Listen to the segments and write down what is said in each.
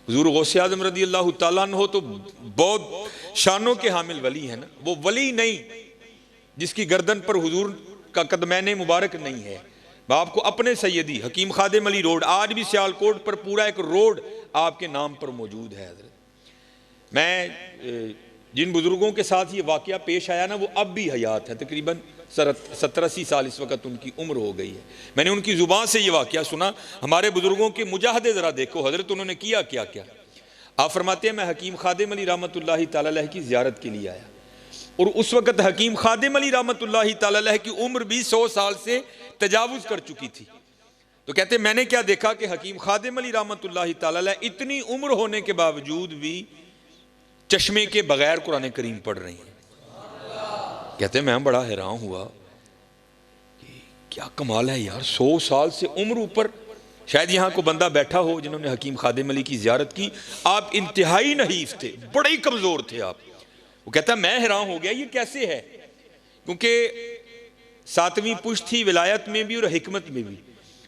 हुजूर गौसे आज़म रज़ी अल्लाह ताला अन्हु तो बहुत शानों के हामिल वली है ना, वो वली नहीं जिसकी गर्दन पर हुजूर का कदमैन मुबारक नहीं है। मैं आपको अपने सैयदी हकीम खादिम अली रोड, आज भी सियालकोट पर पूरा एक रोड आपके नाम पर मौजूद है हज़रत। मैं जिन बुज़ुर्गों के साथ ये वाक़या पेश आया ना, वो अब भी हयात है, तकरीबन 70-80 साल इस वक्त उनकी उम्र हो गई है। मैंने उनकी ज़ुबान से ये वाक़या सुना। हमारे बुज़ुर्गों के मुजाहदे ज़रा देखो हज़रत, उन्होंने किया क्या क्या। आप फरमाते हैं मैं हकीम खादिम अली रहमतुल्लाहि तआला अलैह की ज़ियारत के लिए आया, और उस वक़्त हकीम खादिम अली रहमतुल्लाहि तआला अलैह की उम्र भी 100 साल से तजावुज़ कर चुकी थी। तो कहते मैंने क्या देखा कि हकीम खादिम अली रहमतुल्लाहि तआला अलैह इतनी उम्र होने के बावजूद भी चश्मे के बगैर कुरान करीम पढ़ रही हैं। कहते मैं बड़ा हैरान हुआ कि क्या कमाल है यार, 100 साल से उम्र ऊपर। शायद यहाँ को बंदा बैठा हो जिन्होंने हकीम खादिम अली की ज़ियारत की। आप इंतहाई नहीफ थे, बड़े ही कमज़ोर थे आप। वो कहता मैं हैरान हो गया ये कैसे है, क्योंकि 7वीं पुश्त थी विलायत में भी और हिकमत में भी।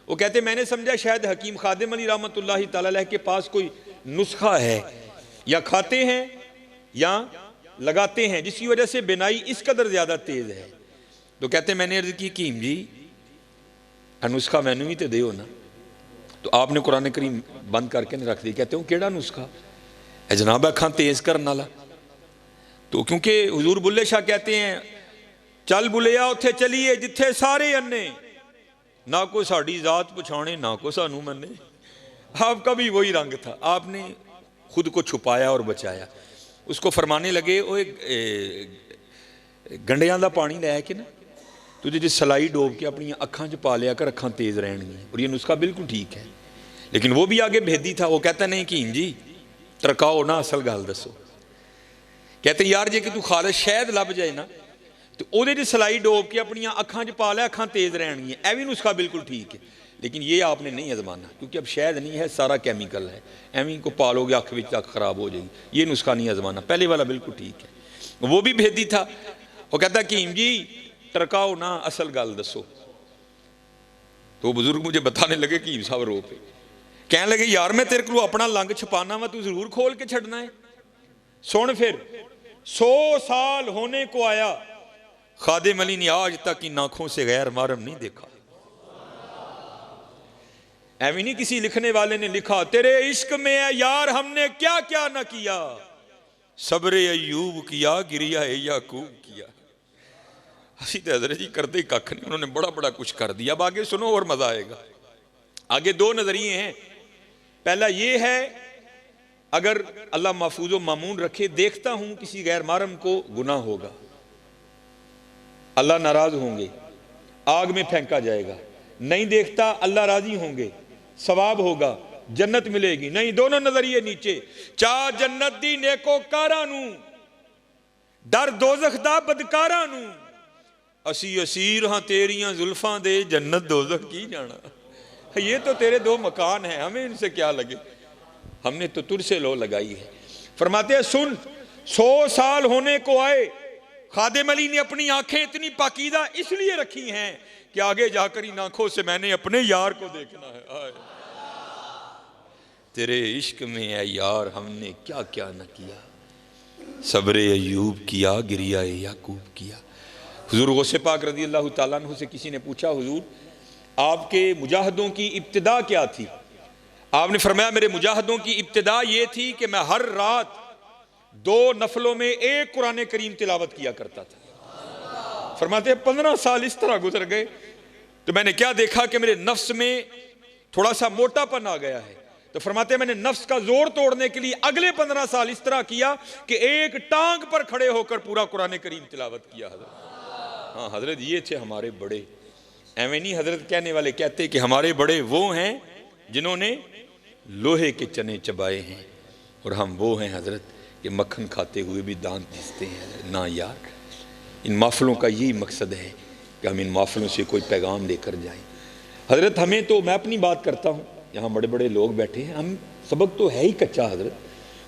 वो कहते मैंने समझा शायद हकीम खादिम अली रहमतुल्लाहि तआला अलैह के पास कोई नुस्खा है, या खाते हैं या लगाते हैं, जिसकी वजह से बिनाई इस कदर ज़्यादा तेज़ है। तो कहते मैंने अर्ज़ की हकीम जी नुस्खा मैनू भी तो दो ना। तो आपने कुरान करीम बंद करके नहीं रख दी। कहते हो केड़ा नुस्खा है जनाब, अखां तेज़ करने वाला। तो क्योंकि हुजूर बुल्ले शाह कहते हैं चल बुलिया उत्थे चलिए जिथे सारे अन्ने, ना कोई साड़ी जात पछाणे ना को सानू मने। आपका भी वही रंग था, आपने खुद को छुपाया और बचाया। उसको फरमाने लगे वो गंडियां का पानी लैके ना तुझे जी सलाई डोब के अपनी अखां च पा लिया कर, अखां तेज़ रहनगियां। और ये नुस्खा बिल्कुल ठीक है, लेकिन वो भी आगे भेदी था। वो कहता नहीं कीम जी तरकाओ ना, असल गल दसो। कहते यार जे कि तू खालिस शहद लभ जाए ना तो ਉਹਦੇ 'ਚ सलाई डोब के अपनी अखां च पा लिया, अखां तेज़ रहनगियां। यह भी नुस्खा बिल्कुल ठीक है, लेकिन ये आपने नहीं आजमाना, क्योंकि अब शहद नहीं है, सारा कैमिकल है। एवं को पालोगे अख में अख खराब हो जाएगी। ये नुस्खा नहीं आजमाना, पहले वाला बिल्कुल ठीक है। वो भी भेदी था। वो कहता कीम जी टरकाओ ना, असल गल दसो। तो बुजुर्ग मुझे बताने लगे कीम साहब रो पे, कहने लगे यार मैं तेरे को अपना लंग छपाना वा, तू जरूर खोल के छड़ना है। सुन फिर 100 साल होने को आया, खादिम अली ने आज तक इन आंखों से गैर महरम नहीं देखा। ऐवी नहीं किसी लिखने वाले ने लिखा तेरे इश्क में है यार हमने क्या क्या ना किया, सब्रे अयूब किया गिरिया याकूब किया। असी तो हजरत जी करते कख नहीं, उन्होंने बड़ा बड़ा कुछ कर दिया। अब आगे सुनो और मजा आएगा। आगे 2 नजरिए हैं। पहला ये है अगर अल्लाह महफूज व मामून रखे, देखता हूं किसी गैर महरम को गुनाह होगा, अल्लाह नाराज होंगे, आग में फेंका जाएगा। नहीं देखता अल्लाह राजी होंगे, सवाब होगा, जन्नत मिलेगी। नहीं, दोनों नजरिए नीचे। चाह जन्नत दी नेकोकारां नू, डर दोजख दा बदकारां नू। असी असीर हां तेरियां जुल्फां दे, जन्नत दोजख की जाना। ये तो तेरे 2 मकान हैं, हमें इनसे क्या लगे, हमने तो तुझसे लो लगाई है। फरमाते हैं सुन 100 साल होने को आए, खादिम अली ने अपनी आंखें इतनी पाकीदा इसलिए रखी हैं कि आगे जाकर इन आंखों से मैंने अपने यार को देखना है। आए तेरे इश्क में है यार हमने क्या क्या न किया, सब्रे अयूब किया गिरिया याकूब किया। हुजूर गौसे पाक रज़ी अल्लाह ताला अन्हु से किसी ने पूछा हुजूर आपके मुजाहिदों की इब्तिदा क्या थी? आपने फरमाया मेरे मुजाहिदों की इब्तिदा ये थी कि मैं हर रात 2 नफलों में 1 कुरान करीम तिलावत किया करता था। फरमाते 15 साल इस तरह गुजर गए तो मैंने क्या देखा कि मेरे नफ्स में थोड़ा सा मोटापन आ गया है। तो फरमाते मैंने नफ्स का जोर तोड़ने के लिए अगले 15 साल इस तरह किया कि एक टांग पर खड़े होकर पूरा कुरान करीम तिलावत किया। हजरत हाँ हजरत ये थे हमारे बड़े। एवं नहीं हजरत कहने वाले कहते कि हमारे बड़े वो हैं जिन्होंने लोहे के चने चबाए हैं, और हम वो हैं हजरत कि मक्खन खाते हुए भी दांत घिसते हैं। ना यार, इन महफिलों का यही मकसद है कि हम इन महफिलों से कोई पैगाम लेकर जाएं। हजरत हमें तो, मैं अपनी बात करता हूँ, यहाँ बड़े बड़े लोग बैठे हैं, हम सबक तो है ही कच्चा हजरत,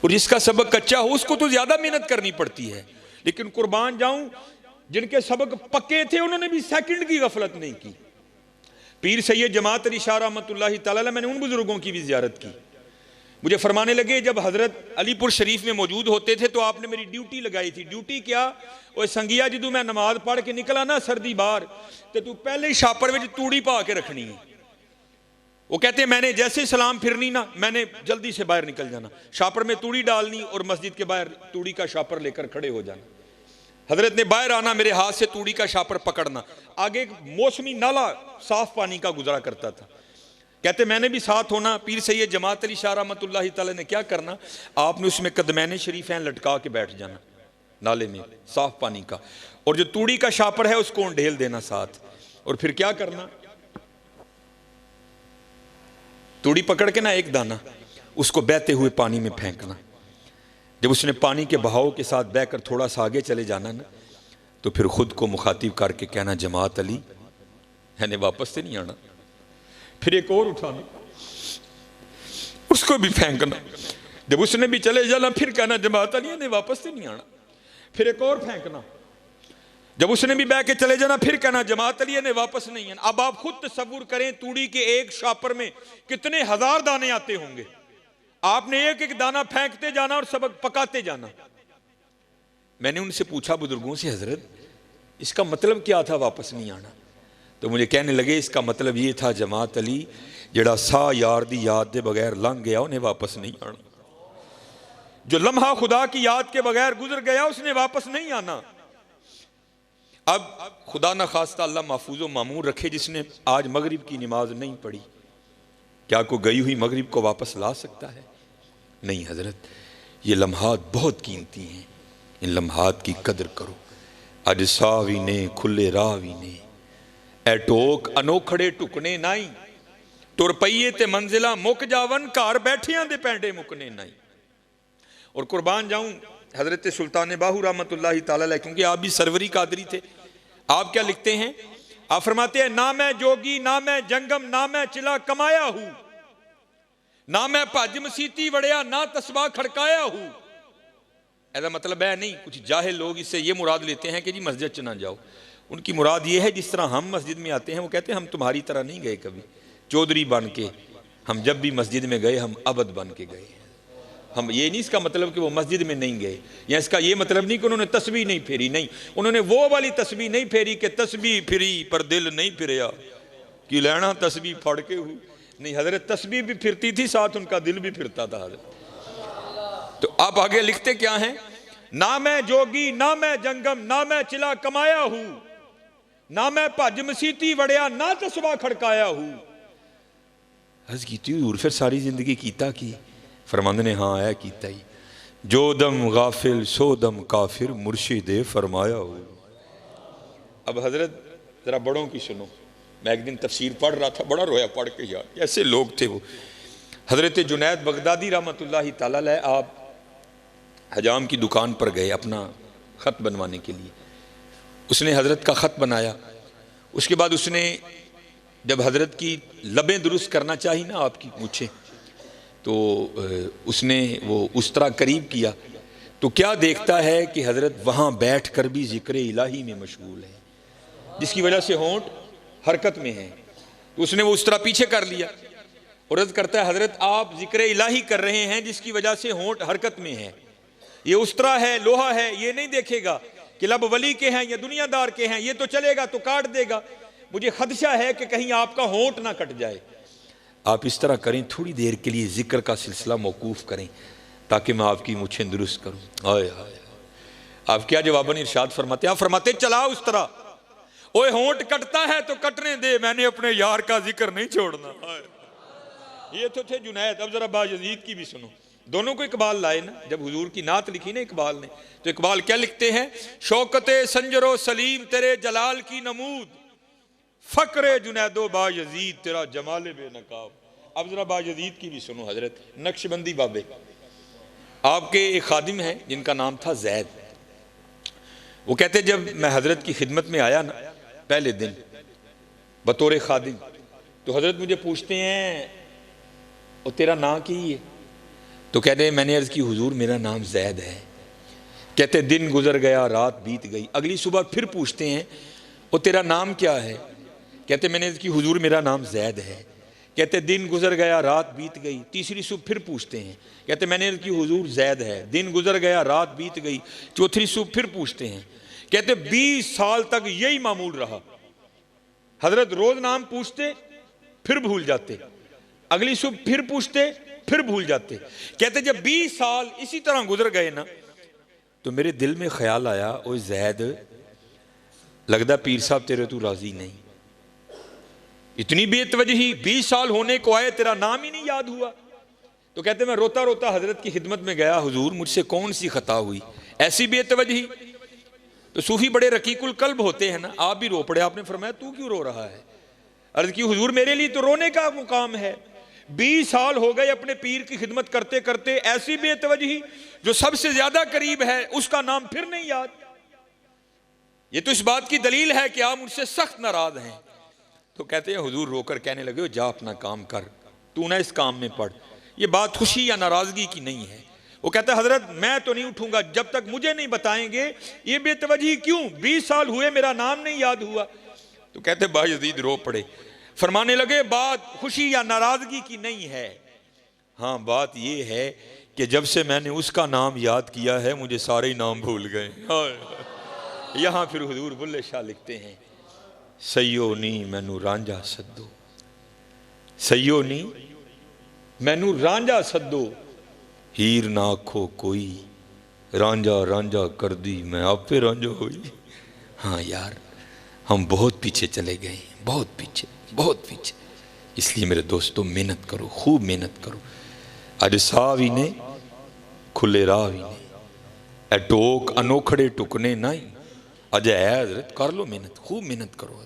और जिसका सबक कच्चा हो उसको तो ज़्यादा मेहनत करनी पड़ती है। लेकिन कुर्बान जाऊँ जिनके सबक पक्के थे उन्होंने भी सेकंड की गफलत नहीं की। पीर सैयद जमात अली शाह रहमतुल्लाहि तआला, मैंने उन बुजुर्गों की भी ज़ियारत की मुझे फरमाने लगे जब हज़रत अलीपुर शरीफ में मौजूद होते थे तो आपने मेरी ड्यूटी लगाई थी। ड्यूटी क्या? वो संगिया जदों मैं नमाज पढ़ के निकला ना सर्दी बाहर, तो तू पहले ही छापर में तूड़ी पा के रखनी है। वो कहते हैं मैंने जैसे सलाम फिरनी ना, मैंने जल्दी से बाहर निकल जाना, छापर में तूड़ी डालनी और मस्जिद के बाहर तूड़ी का छापर लेकर खड़े हो जाना। हजरत ने बाहर आना, मेरे हाथ से तूड़ी का छापर पकड़ना। आगे एक मौसमी नाला साफ पानी का गुजरा करता था। कहते मैंने भी साथ होना। पीर सैयद जमात अली शाह रहमतुल्लाहि तआला ने क्या करना, आपने उसमें कदमैन शरीफैन लटका के बैठ जाना नाले में साफ पानी का, और जो तूड़ी का छापर है उसको ढेल देना साथ। और फिर क्या करना, तूड़ी पकड़ के ना एक दाना उसको बहते हुए पानी में फेंकना। जब उसने पानी के बहाव के साथ बहकर थोड़ा सा आगे चले जाना ना, तो फिर खुद को मुखातिब करके कहना जमात अली मैंने वापस से नहीं आना। फिर एक और उठाना, उसको भी फेंकना। जब उसने भी चले जाना फिर कहना जमात अली ने वापस से नहीं आना। फिर एक और फेंकना। जब उसने भी बह के चले जाना फिर कहना जमात अली ने वापस नहीं आना। अब आप खुद तसव्वुर करें तूड़ी के एक छापर में कितने हजार दाने आते होंगे। आपने एक एक दाना फेंकते जाना और सबक पकाते जाना। मैंने उनसे पूछा बुजुर्गों से, हजरत इसका मतलब क्या था वापस नहीं आना? तो मुझे कहने लगे इसका मतलब ये था जमात अली जड़ा सा यार दी याद के बगैर लंघ गया उन्हें वापस नहीं आना। जो लम्हा खुदा की याद के बगैर गुजर गया उसने वापस नहीं आना। अब खुदा न खास्ता अल्लाह महफूज व मामूर रखे जिसने आज मगरिब की नमाज नहीं पढ़ी, क्या को गई हुई मगरिब को वापस ला सकता है? नहीं हजरत, ये लम्हात बहुत कीमती हैं, इन लम्हात की कदर करो। अज सावी ने खुले रावी ने ए टोक अनोखड़े टुकने नाई, तुर पईए ते मंजिला मुक जावन घर बैठियां दे पैंडे मुकने नाई। और कुर्बान जाऊं हजरत सुल्तान बाहू रहमतुल्लाहि ताला अलैह, क्योंकि आप भी सरवरी कादरी थे। आप क्या लिखते हैं? आप फरमाते हैं ना मैं जोगी ना मैं जंगम ना मैं चिला कमाया हूं, ना मैं भज मसीती वड़िया ना तस्बा खड़काया हूं। ऐसा मतलब है नहीं, कुछ जाहिल लोग इससे ये मुराद लेते हैं कि जी मस्जिद च ना जाओ। उनकी मुराद ये है जिस तरह हम मस्जिद में आते हैं, वो कहते हैं हम तुम्हारी तरह नहीं गए कभी चौधरी बन के, हम जब भी मस्जिद में गए हम अबद बन के गए। हम ये नहीं इसका मतलब कि वो मस्जिद में नहीं गए, या इसका ये मतलब नहीं कि उन्होंने तस्बीह नहीं फेरी, नहीं, उन्होंने वो वाली तस्बीह नहीं फेरी कि तस्बीह फिरी पर दिल नहीं फिरया कि लेना तस्बीह फड़ के हूँ। नहीं, हजरत तस्बीह भी फिरती थी, साथ उनका दिल भी फिरता था हजरत। तो आप आगे लिखते क्या हैं? ना मैं जोगी ना मैं जंगम ना मैं चिला कमाया हूं, ना मैं भज मसीती वड़िया ना तस्बा खड़काया हूं। हज की फिर सारी जिंदगी कीता की? फरमांदे ने हाँ है कीता ही। जो दम गाफिल सो दम काफिर मुर्शिदे फरमाया हो। अब हजरत जरा बड़ों की सुनो। मैं एक दिन तफसीर पढ़ रहा था, बड़ा रोया पढ़ के यार, ऐसे लोग थे वो। हजरत जुनैद बगदादी रहमतुल्लाहि ताला अलैह आप हजाम की दुकान पर गए अपना ख़त बनवाने के लिए। उसने हजरत का ख़त बनाया। उसके बाद उसने जब हजरत की लबें दुरुस्त करना चाहिए ना आपकी मूछें, तो उसने वो उस तरह करीब किया तो क्या देखता है कि हजरत वहाँ बैठ कर भी जिक्र इलाही में मशगूल है, जिसकी वजह से होंठ हरकत में है। तो उसने वो उस तरह पीछे कर लिया और अर्ज़ करता है हजरत आप जिक्र इलाही कर रहे हैं जिसकी वजह से होंठ हरकत में है। ये उस तरह है, लोहा है, ये नहीं देखेगा कि लब वली के हैं या दुनियादार के हैं, ये तो चलेगा तो काट देगा। मुझे खदशा है कि कहीं आपका होंठ ना कट जाए। आप इस तरह करें, थोड़ी देर के लिए जिक्र का सिलसिला मौकूफ करें ताकि मैं आपकी मुझे दुरुस्त करूं। आए हाय, आप क्या जवाबन इरशाद फरमाते? आप फरमाते चला उस तरह, ओए होंठ कटता है तो कटने दे, मैंने अपने यार का जिक्र नहीं छोड़ना। ये तो थे जुनैद। अब जरा बायजीद की भी सुनो। दोनों को इकबाल लाए ना, जब हुजूर की नात लिखी ना इकबाल ने, तो इकबाल क्या लिखते हैं? शौकते संजरो सलीम तेरे जलाल की नमूद, फकरे जुनैदो बायजीद तेरा जमाले बेनकाब। अब जरा बायजीद की भी सुनो हजरत। नक्शबंदी बाबे आपके एक खादिम हैं जिनका नाम था जैद। वो कहते जब मैं हजरत की खिदमत में आया ना पहले दिन बतौर खादिम, तो हजरत मुझे पूछते हैं और तेरा नाम क्या है? तो कहते हैं मैंने अर्ज़ की हुजूर मेरा नाम जैद है। कहते दिन गुजर गया रात बीत गई। अगली सुबह फिर पूछते हैं और तेरा नाम क्या है? कहते मैंने अर्ज़ की हुजूर मेरा नाम जैद है। कहते दिन गुजर गया रात बीत गई। तीसरी सुबह फिर पूछते हैं, कहते मैंने अर्ज़ की हुजूर ज़ैद है। दिन गुजर गया रात बीत गई। चौथी सुबह फिर पूछते हैं, कहते 20 साल तक यही मामूल रहा। हजरत रोज नाम पूछते फिर भूल जाते, अगली सुबह फिर पूछते फिर भूल जाते। कहते जब 20 साल इसी तरह गुजर गए ना, तो मेरे दिल में ख्याल आया, ओ ज़ैद लगदा पीर साहब तेरे तू राजी नहीं, इतनी बेतवजही 20 साल होने को आए तेरा नाम ही नहीं याद हुआ। तो कहते मैं रोता रोता हजरत की खिदमत में गया, हुजूर मुझसे कौन सी खता हुई, ऐसी बेतवजही। तो सूफी बड़े रकीकुल कल्ब होते हैं ना, आप भी रो पड़े। आपने फरमाया तू क्यों रो रहा है? अर्ज की हुजूर मेरे लिए तो रोने का मुकाम है, 20 साल हो गए अपने पीर की खिदमत करते करते, ऐसी बेतवजही जो सबसे ज्यादा करीब है उसका नाम फिर नहीं याद। ये तो इस बात की दलील है कि आप मुझसे सख्त नाराज हैं। तो कहते हैं हुजूर रोकर कहने लगे, जा अपना काम कर, तू ना इस काम में पड़। ये बात खुशी या नाराजगी की नहीं है। वो कहता है हजरत मैं तो नहीं उठूंगा जब तक मुझे नहीं बताएंगे ये बेतवजही क्यों, 20 साल हुए मेरा नाम नहीं याद हुआ। तो कहते बायज़ीद रो पड़े, फरमाने लगे बात खुशी या नाराजगी की नहीं है, हाँ बात ये है कि जब से मैंने उसका नाम याद किया है मुझे सारे ही नाम भूल गए। यहां फिर हुजूर बुल्ले शाह लिखते हैं, सैयो नी मैनू रांझा सद्दो, सैयो नी मैनू रांझा सद्दो, हीर ना आखो कोई, रांझा रांझा कर दी मैं आपे रांझा हुई। हाँ यार हम बहुत पीछे चले गए, बहुत पीछे बहुत पीछे। इसलिए मेरे दोस्तों मेहनत करो, खूब मेहनत करो। अज साह भी ने खुले राह भी ने, ए टोक अनोखड़े टुकने नहीं, अज है हजरत कर लो मेहनत, खूब मेहनत करो।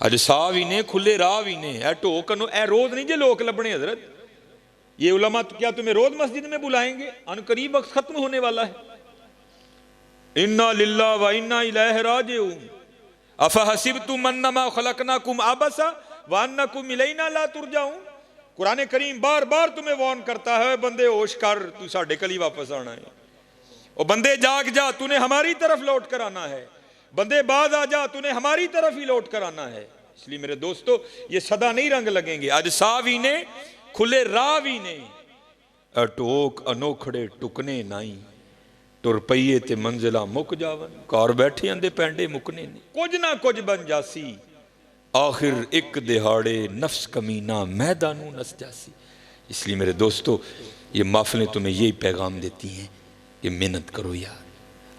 अज साह भी ने खुले राह भी ने, ए टोक ए रोज नहीं जे लोग लबने हजरत। ये उलमा तो क्या तुम्हें रोज मस्जिद में बुलाएंगे? अन करीब वक्त खत्म होने वाला है। इन्ना लिल्लाह व इन्ना इलैहि राजिऊन, अफहसिबतुम अन्नमा खलकनाकुम आबसा व अन्नकुम इलैना ला तुरजाऊन। कुरान करीम बार बार तुम्हें वार्न करता है, बंदे होश कर, तू साढ़े कल ही वापस आना है। ओ बंदे जाग जा, तूने हमारी तरफ लौट कर आना है। बंदे बाज आ जा, तूने हमारी तरफ ही लौट कर आना है। इसलिए मेरे दोस्तों ये सदा नहीं रंग लगेंगे। अज सावी ने खुले रावी ने, अटोक अनोखड़े टुकने नाई, तुर पईए ते मंजिला मुक जावन, कार बैठे आंदे पैंडे मुकने ने, कुछ ना कुछ बन जासी, आखिर एक दिहाड़े नफ्स कमीना मैदानू नस जासी। इसलिए मेरे दोस्तों ये महफिलें तुम्हें यही पैगाम देती हैं कि मेहनत करो यार।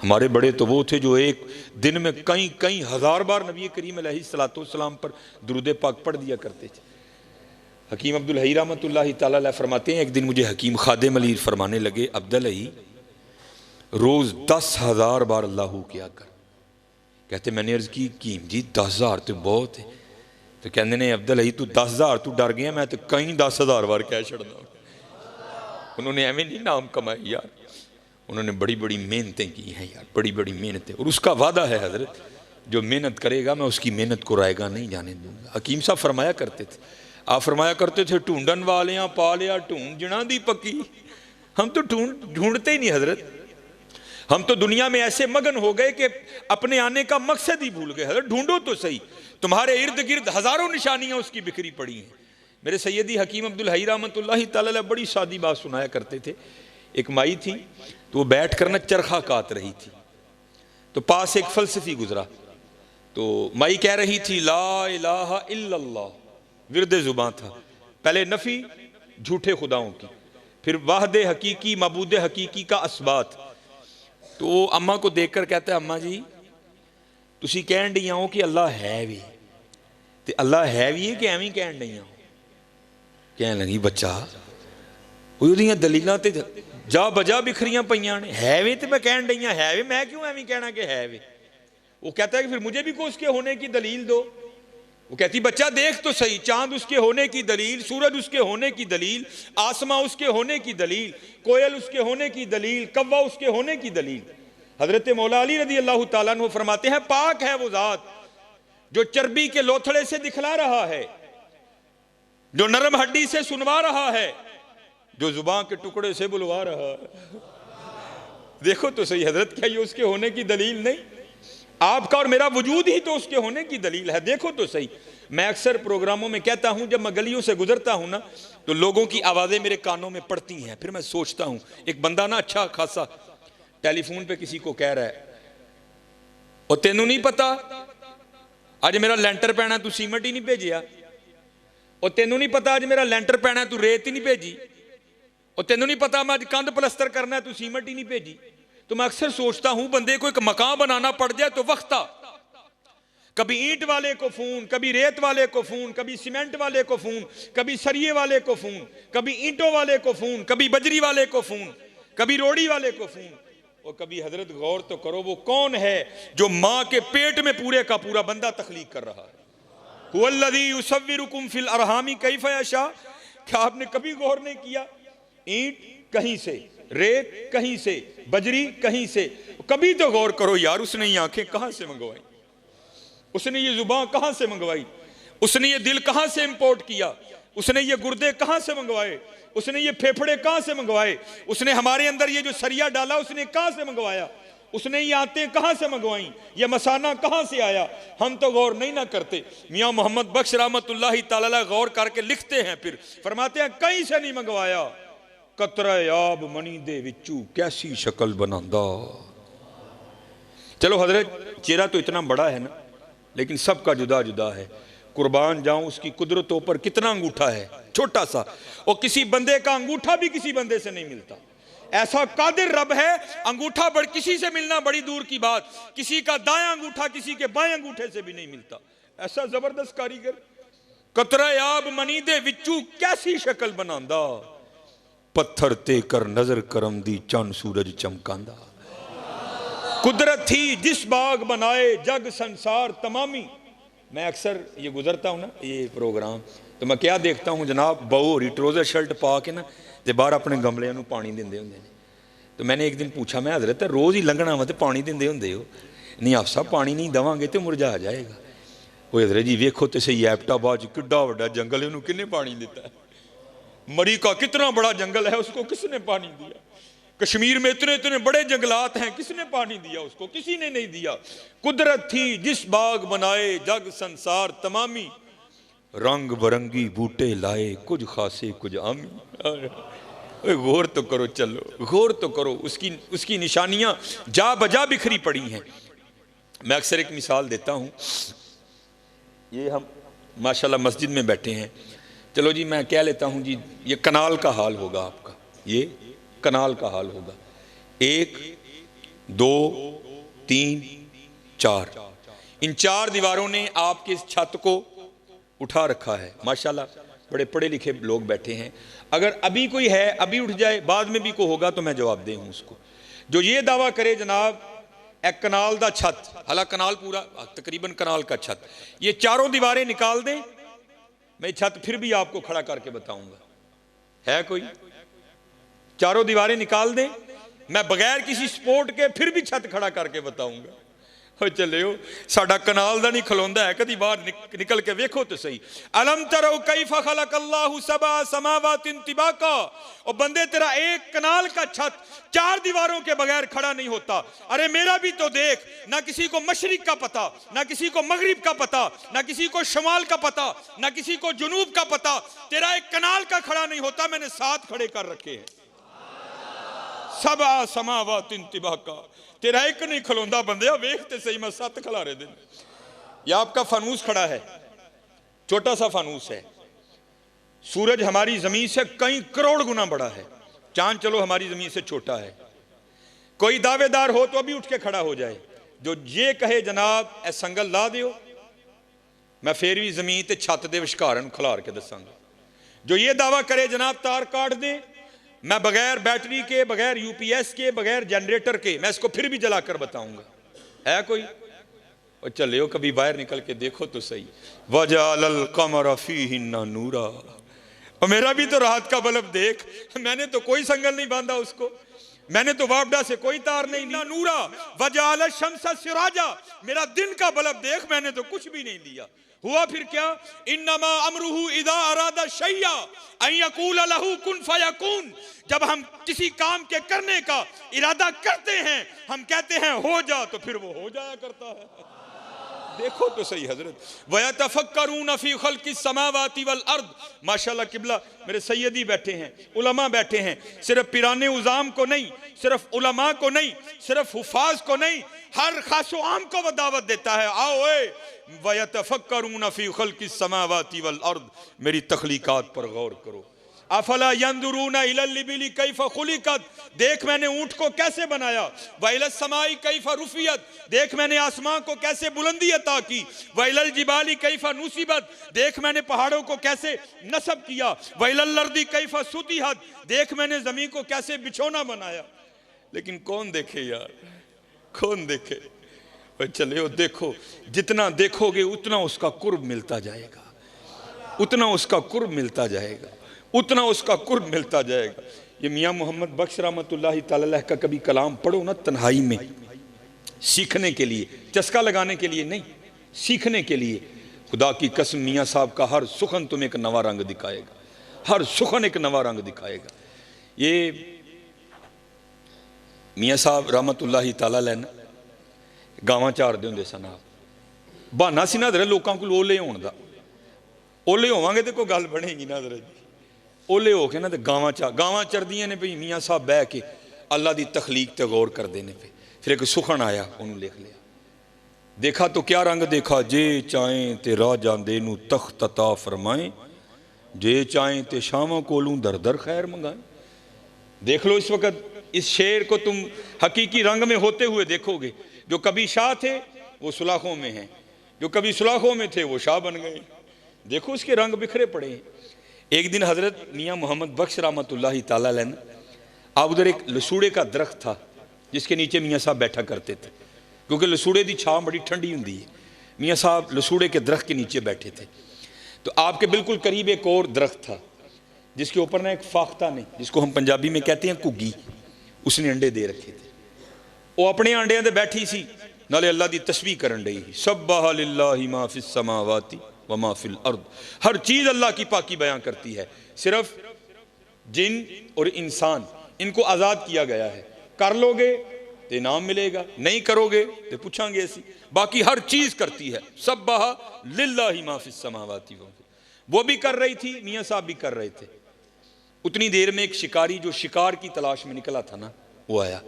हमारे बड़े तो वो थे जो एक दिन में कई कई हजार बार नबी करीम अलैहिस्सलाम पर दुरूद पाक पढ़ दिया करते थे। हकीम अब्दुल हई रहमतुल्लाहि तआला अलैह फरमाते हैं, एक दिन मुझे हकीम खादिम अली फरमाने लगे, अब्दुल हई रोज 10,000 बार अल्लाहू किया कर। कहते मैंने अर्ज की हकीम जी 10,000 तो बहुत है। तो कहते ने अब्दुल हई तू 10,000 तू डर गया, मैं तो कई 10,000 बार कह छड़ना। उन्होंने एवं नहीं नाम कमाई यार, उन्होंने बड़ी बड़ी मेहनतें की हैं यार, बड़ी बड़ी मेहनतें। और उसका वादा है हजरत, जो मेहनत करेगा मैं उसकी मेहनत को रायगा नहीं जाने दूंगा। हकीम साहब फरमाया करते थे, आप फरमाया करते थे, ढूंढन वाले पा लिया ढूंढ जना दी पक्की। हम तो ढूंढते ही नहीं हजरत, हम तो दुनिया में ऐसे मगन हो गए कि अपने आने का मकसद ही भूल गए। हजरत ढूंढो तो सही, तुम्हारे इर्द गिर्द हजारों निशानियां उसकी बिखरी पड़ी हैं। मेरे सैयदी हकीम अब्दुल हई रहमतुल्लाहि तआला अलैह बड़ी सादी बात सुनाया करते थे। एक माई थी तो वो बैठ कर ना चरखा काट रही थी, तो पास एक फलसफी गुजरा। तो माई कह रही थी ला इलाहा इल्लल्लाह, विरदे जुबां था। पहले नफी झूठे खुदाओं की, फिर वाहदे हकीकी मबूदे हकीकी का असबात। तो अम्मा को देखकर कहता है, अम्मा जी तुसी कहन डी हो कि अल्लाह है भी, ते अल्लाह है भी है कि एवं कहन डी हो? कहन लगी बच्चा ਉਹਦੀਆਂ दलीलां ते जा बजा बिखरियां पईयां ने, है वे तो मैं कहन डी है वे, मैं क्यों एवं कहना कि है वे? वो कहता है कि फिर मुझे भी कोई उसके होने की दलील दो। वो कहती बच्चा देख तो सही, चांद उसके होने की दलील, सूरज उसके होने की दलील, आसमां उसके होने की दलील, कोयल उसके होने की दलील, कव्वा उसके होने की दलील। हजरत मौला अली रज़ी अल्लाह तआला अन्हु फरमाते हैं, पाक है वो जात जो चर्बी के लोथड़े से दिखला रहा है, जो नरम हड्डी से सुनवा रहा है, जो जुबान के टुकड़े से बुलवा रहा है। देखो तो सही हजरत, क्या ये उसके होने की दलील नहीं? आपका और मेरा वजूद ही तो उसके होने की दलील है। देखो तो सही, मैं अक्सर प्रोग्रामों में कहता हूं, जब मैं गलियों से गुजरता हूं ना तो लोगों की आवाज़ें मेरे कानों में पड़ती हैं। फिर मैं सोचता हूं, एक बंदा ना अच्छा खासा टेलीफोन पे किसी को कह रहा है, और तेनू नहीं पता अज मेरा लैंटर पैना, तू सीमेंट ही नहीं भेजिया। और तेनू नहीं पता अज मेरा लैंटर पैना, तू रेत ही नहीं भेजी। और तेनू नहीं पता मैं अज कंध प्लस्तर करना है, तू सीमेंट ही नहीं भेजी। तो मैं अक्सर सोचता हूं, बंदे को एक मकान बनाना पड़ जाए तो वक्त था, कभी ईंट वाले को फोन, कभी रेत वाले को फोन, कभी सीमेंट वाले को फोन, कभी सरिये वाले को फोन, कभी ईंटों वाले को फोन, कभी बजरी वाले को फोन, कभी रोड़ी वाले को फोन। और कभी हजरत गौर तो करो, वो कौन है जो मां के पेट में पूरे का पूरा बंदा तख्लीक कर रहा है। हुवल्लज़ी युसव्विरुकुम फिल अरहामी कैफ़ यशा। क्या आपने कभी गौर नहीं किया? ईंट कहीं से, रेत कहीं से, बजरी कहीं से। कभी तो गौर करो यार, उसने ये आंखें कहां से मंगवाई, उसने ये जुबान कहां से मंगवाई, उसने ये दिल कहां से इंपोर्ट किया, उसने ये गुर्दे कहां से मंगवाए, उसने ये फेफड़े कहां से मंगवाए, उसने हमारे अंदर ये जो सरिया डाला उसने कहां से मंगवाया, उसने ये आते कहां से मंगवाई, ये मसाना कहां से आया। हम तो गौर नहीं ना करते। मियां मोहम्मद बख्श रहमतुल्लाहि तआला अलैह गौर करके लिखते हैं, फिर फरमाते हैं कहीं से नहीं मंगवाया। कतरा आब मनी दे विचू कैसी शक्ल बनांदा। चलो हजरत, चेहरा तो इतना बड़ा है ना, लेकिन सबका जुदा जुदा है। कुर्बान जाऊं उसकी कुदरतों पर, कितना अंगूठा है छोटा सा, और किसी बंदे का अंगूठा भी किसी बंदे से नहीं मिलता। ऐसा कादिर रब है, अंगूठा बड़ किसी से मिलना बड़ी दूर की बात, किसी का दायां अंगूठा किसी के बाएं अंगूठे से भी नहीं मिलता। ऐसा जबरदस्त कारीगर। कतरा आब मनी दे विचू कैसी शक्ल बनांदा, पत्थर ते कर नजर करम दी चंद सूरज चमकांदा। कुदरत थी जिस बाग बनाए जग संसार तमामी। मैं अक्सर ये गुजरता हूँ ना ये प्रोग्राम, तो मैं क्या देखता हूँ जनाब, बहू होरी ट्रोजर शर्ट पा के ना ते बाहर अपने गमलियां नूं पानी दिंदे हुंदे ने। तो मैंने एक दिन पूछा, मैं हजरत रोज़ ही लंघना वा ते पानी दिंदे हुंदे हो? नहीं आप साहब, पानी नहीं देवांगे तो मुरझा जाएगा। वो हजरत जी वेखो तो सही, एबटाबाद किड्डा वड्डा जंगल है, उन्होंने किन्ने पानी दिता है? मरी का कितना बड़ा जंगल है, उसको किसने पानी दिया? कश्मीर में इतने इतने बड़े जंगलात हैं, किसने पानी दिया उसको? किसी ने नहीं दिया। कुदरत थी जिस बाग बनाए जग संसार तमामी, रंग बरंगी बूटे लाए कुछ खासे कुछ आमी। गौर तो करो, चलो गौर तो करो, उसकी निशानियां जा बजा बिखरी पड़ी हैं। मैं अक्सर एक मिसाल देता हूं, ये हम माशाल्लाह मस्जिद में बैठे हैं, चलो जी मैं कह लेता हूं जी ये कनाल का हाल होगा आपका, ये कनाल का हाल होगा। 1 2 3 4, इन 4 दीवारों ने आपके इस छत को उठा रखा है। माशाल्लाह बड़े पढ़े लिखे लोग बैठे हैं। अगर अभी कोई है, अभी उठ जाए, बाद में भी कोई होगा तो मैं जवाब दे हूं उसको। जो ये दावा करे जनाब एक कनाल दा छत, हालांकि कनाल पूरा तकरीबन कनाल का छत, ये 4 दीवारें निकाल दें, मैं छत फिर भी आपको खड़ा करके बताऊंगा। है कोई? 4 दीवारें निकाल दें, मैं बगैर किसी सपोर्ट के फिर भी छत खड़ा करके बताऊंगा। चलियो साडा कनाल दा नहीं खलोंदा है, कदी बाहर निकल के वेखो तो सही। अलम तरो कैफ खलकल्लाहु सबा समावातिन तिबाका। और बंदे तेरा एक कनाल का छत 4 दीवारों के बगैर खड़ा नहीं होता। अरे मेरा भी तो देख, ना किसी को मशरिक का पता, ना किसी को मगरिब का पता, ना किसी को शमाल का पता, ना किसी को जुनूब का पता। तेरा एक कनाल का खड़ा नहीं होता, मैंने 7 खड़े कर रखे हैं। सबा समावातिन तिबाका, तेरा एक नहीं खलोंदा बंदिया, वेखते सही मैं 7 खलारे दिन। यह आपका फानूस खड़ा है, छोटा सा फानूस है। सूरज हमारी जमीन से कई करोड़ गुना बड़ा है, चांद चलो हमारी जमीन से छोटा है। कोई दावेदार हो तो अभी उठ के खड़ा हो जाए, जो ये कहे जनाब ए संगल ला दियो, मैं फिर भी जमीन ते छत दे विचकार खलार के दसांगा। जो ये दावा करे जनाब तार काट दे, मैं बगैर बैटरी के, बगैर यूपीएस के, बगैर जनरेटर के मैं इसको फिर भी जलाकर बताऊंगा। है कोई? और चलियो कभी बाहर निकल के देखो तो सही। वजालल कमर फीहिन्ना नूरा, और मेरा भी तो रात का बल्ब देख, मैंने तो कोई संगल नहीं बांधा उसको, मैंने तो वापडा से कोई तार नहीं ली। नूरा वजाल शम्सा सिराजा, मेरा दिन का बल्ब देख, मैंने तो कुछ भी नहीं लिया। हुआ फिर क्या? इन्नमा अमरुहु इदा अरादा शैया अन यकूल लहू कुन फयकून। जब हम किसी काम के करने का इरादा करते हैं, हम कहते हैं हो जा, तो फिर वो हो जाया करता है। देखो तो सही हजरत, वयतफक्करून फी खल्किस समावाति वल अर्द। माशाल्लाह किबला मेरे सैयदी बैठे हैं, उलमा बैठे हैं, सिर्फ पिराने उजाम को नहीं, सिर्फ उलमा को नहीं, सिर्फ हुफाज को नहीं, हर खासो आम को वो दावत देता है, आओ वयतफक्करून फी खल्किस समावाति वल अर्द, मेरी तख्लीकात पर गौर करो। अफला यंजुरून इलल इबिली कैफा खुलिकत, देख मैंने ऊंट को कैसे बनाया, व इलस समाई कैफा रुफियत, देख मैंने आसमां को कैसे बुलंदी अता की, व इलल जिबाली कैफा नुसिबत, देख मैंने पहाड़ों को कैसे नसब किया, व इलल अर्दी कैफा सुतिहत, देख मैंने जमीन को कैसे बिछोना बनाया। लेकिन कौन देखे यार, कौन देखे? चले हो देखो, जितना देखोगे उतना उसका कुर्ब मिलता जाएगा, उतना उसका कुर्ब मिलता जाएगा, उतना उसका कुर्ब मिलता जाएगा। ये मियाँ मोहम्मद बख्श रहमतुल्लाहि तआला अलैह का कभी कलाम पढ़ो ना तन्हाई में, सीखने के लिए, चस्का लगाने के लिए नहीं, सीखने के लिए। खुदा की कसम मियाँ साहब का हर सुखन तुम्हें एक नवा रंग दिखाएगा, हर सुखन एक नवा रंग दिखाएगा। ये मियाँ साहब रहमतुल्लाहि तआला अलैह ने गावां चारदे हुंदे सन। बहाना सी ना दरे लोकां कोल ओले होण दा, ओले होवांगे तो कोई गल बनेगी ना दरे जी। ओले हो के ना तो गावां चरदियां ने भई मियाँ साहब बह के अल्लाह की तखलीक ते गौर करते हैं पे। फिर एक सुखन आया, उन्होंने लिख लिया, देखा तो क्या रंग देखा, जे चाहें ते राह जांदे नू तख्त अता फरमाएं, जे चाहें ते शावां कोलूं दर दर खैर मंगाएं। देख लो इस वक्त इस शेर को तुम हकीकी रंग में होते हुए देखोगे। जो कभी शाह थे वो सुलाखों में हैं, जो कभी सुलाखों में थे वो शाह बन गए। देखो उसके रंग बिखरे पड़े हैं। एक दिन हज़रत मियाँ मोहम्मद बख्श रहमतुल्लाहि तआला अलैह ने, आप उधर एक लसूड़े का दरख्त था जिसके नीचे मियाँ साहब बैठा करते थे, क्योंकि लसूड़े की छां बड़ी ठंडी होती है। मियाँ साहब लसूड़े के दरख्त के नीचे बैठे थे, तो आपके बिल्कुल करीब एक और दरख्त था जिसके ऊपर ना एक फाख्ता ने, जिसको हम पंजाबी में कहते हैं घुग्गी, उसने अंडे दे रखे थे। वो अपने अंडियां दे बैठी सी, नाले अल्लाह की तस्बीह करन रही, सब्बाह लिल्लाहि मा फिस समावाति व मा फिल अर्द। हर चीज़ अल्लाह की पाकी बयां करती है, सिर्फ जिन और इंसान इनको आज़ाद किया गया है। कर लोगे तो इनाम मिलेगा, नहीं करोगे तो पूछांगे ऐसी। बाकी हर चीज़ करती है। सब्बाह लिल्लाहि मा फिस समावाति व, वो भी कर रही थी, मियाँ साहब भी कर रहे थे। उतनी देर में एक शिकारी जो शिकार की तलाश में निकला था ना, वो आया।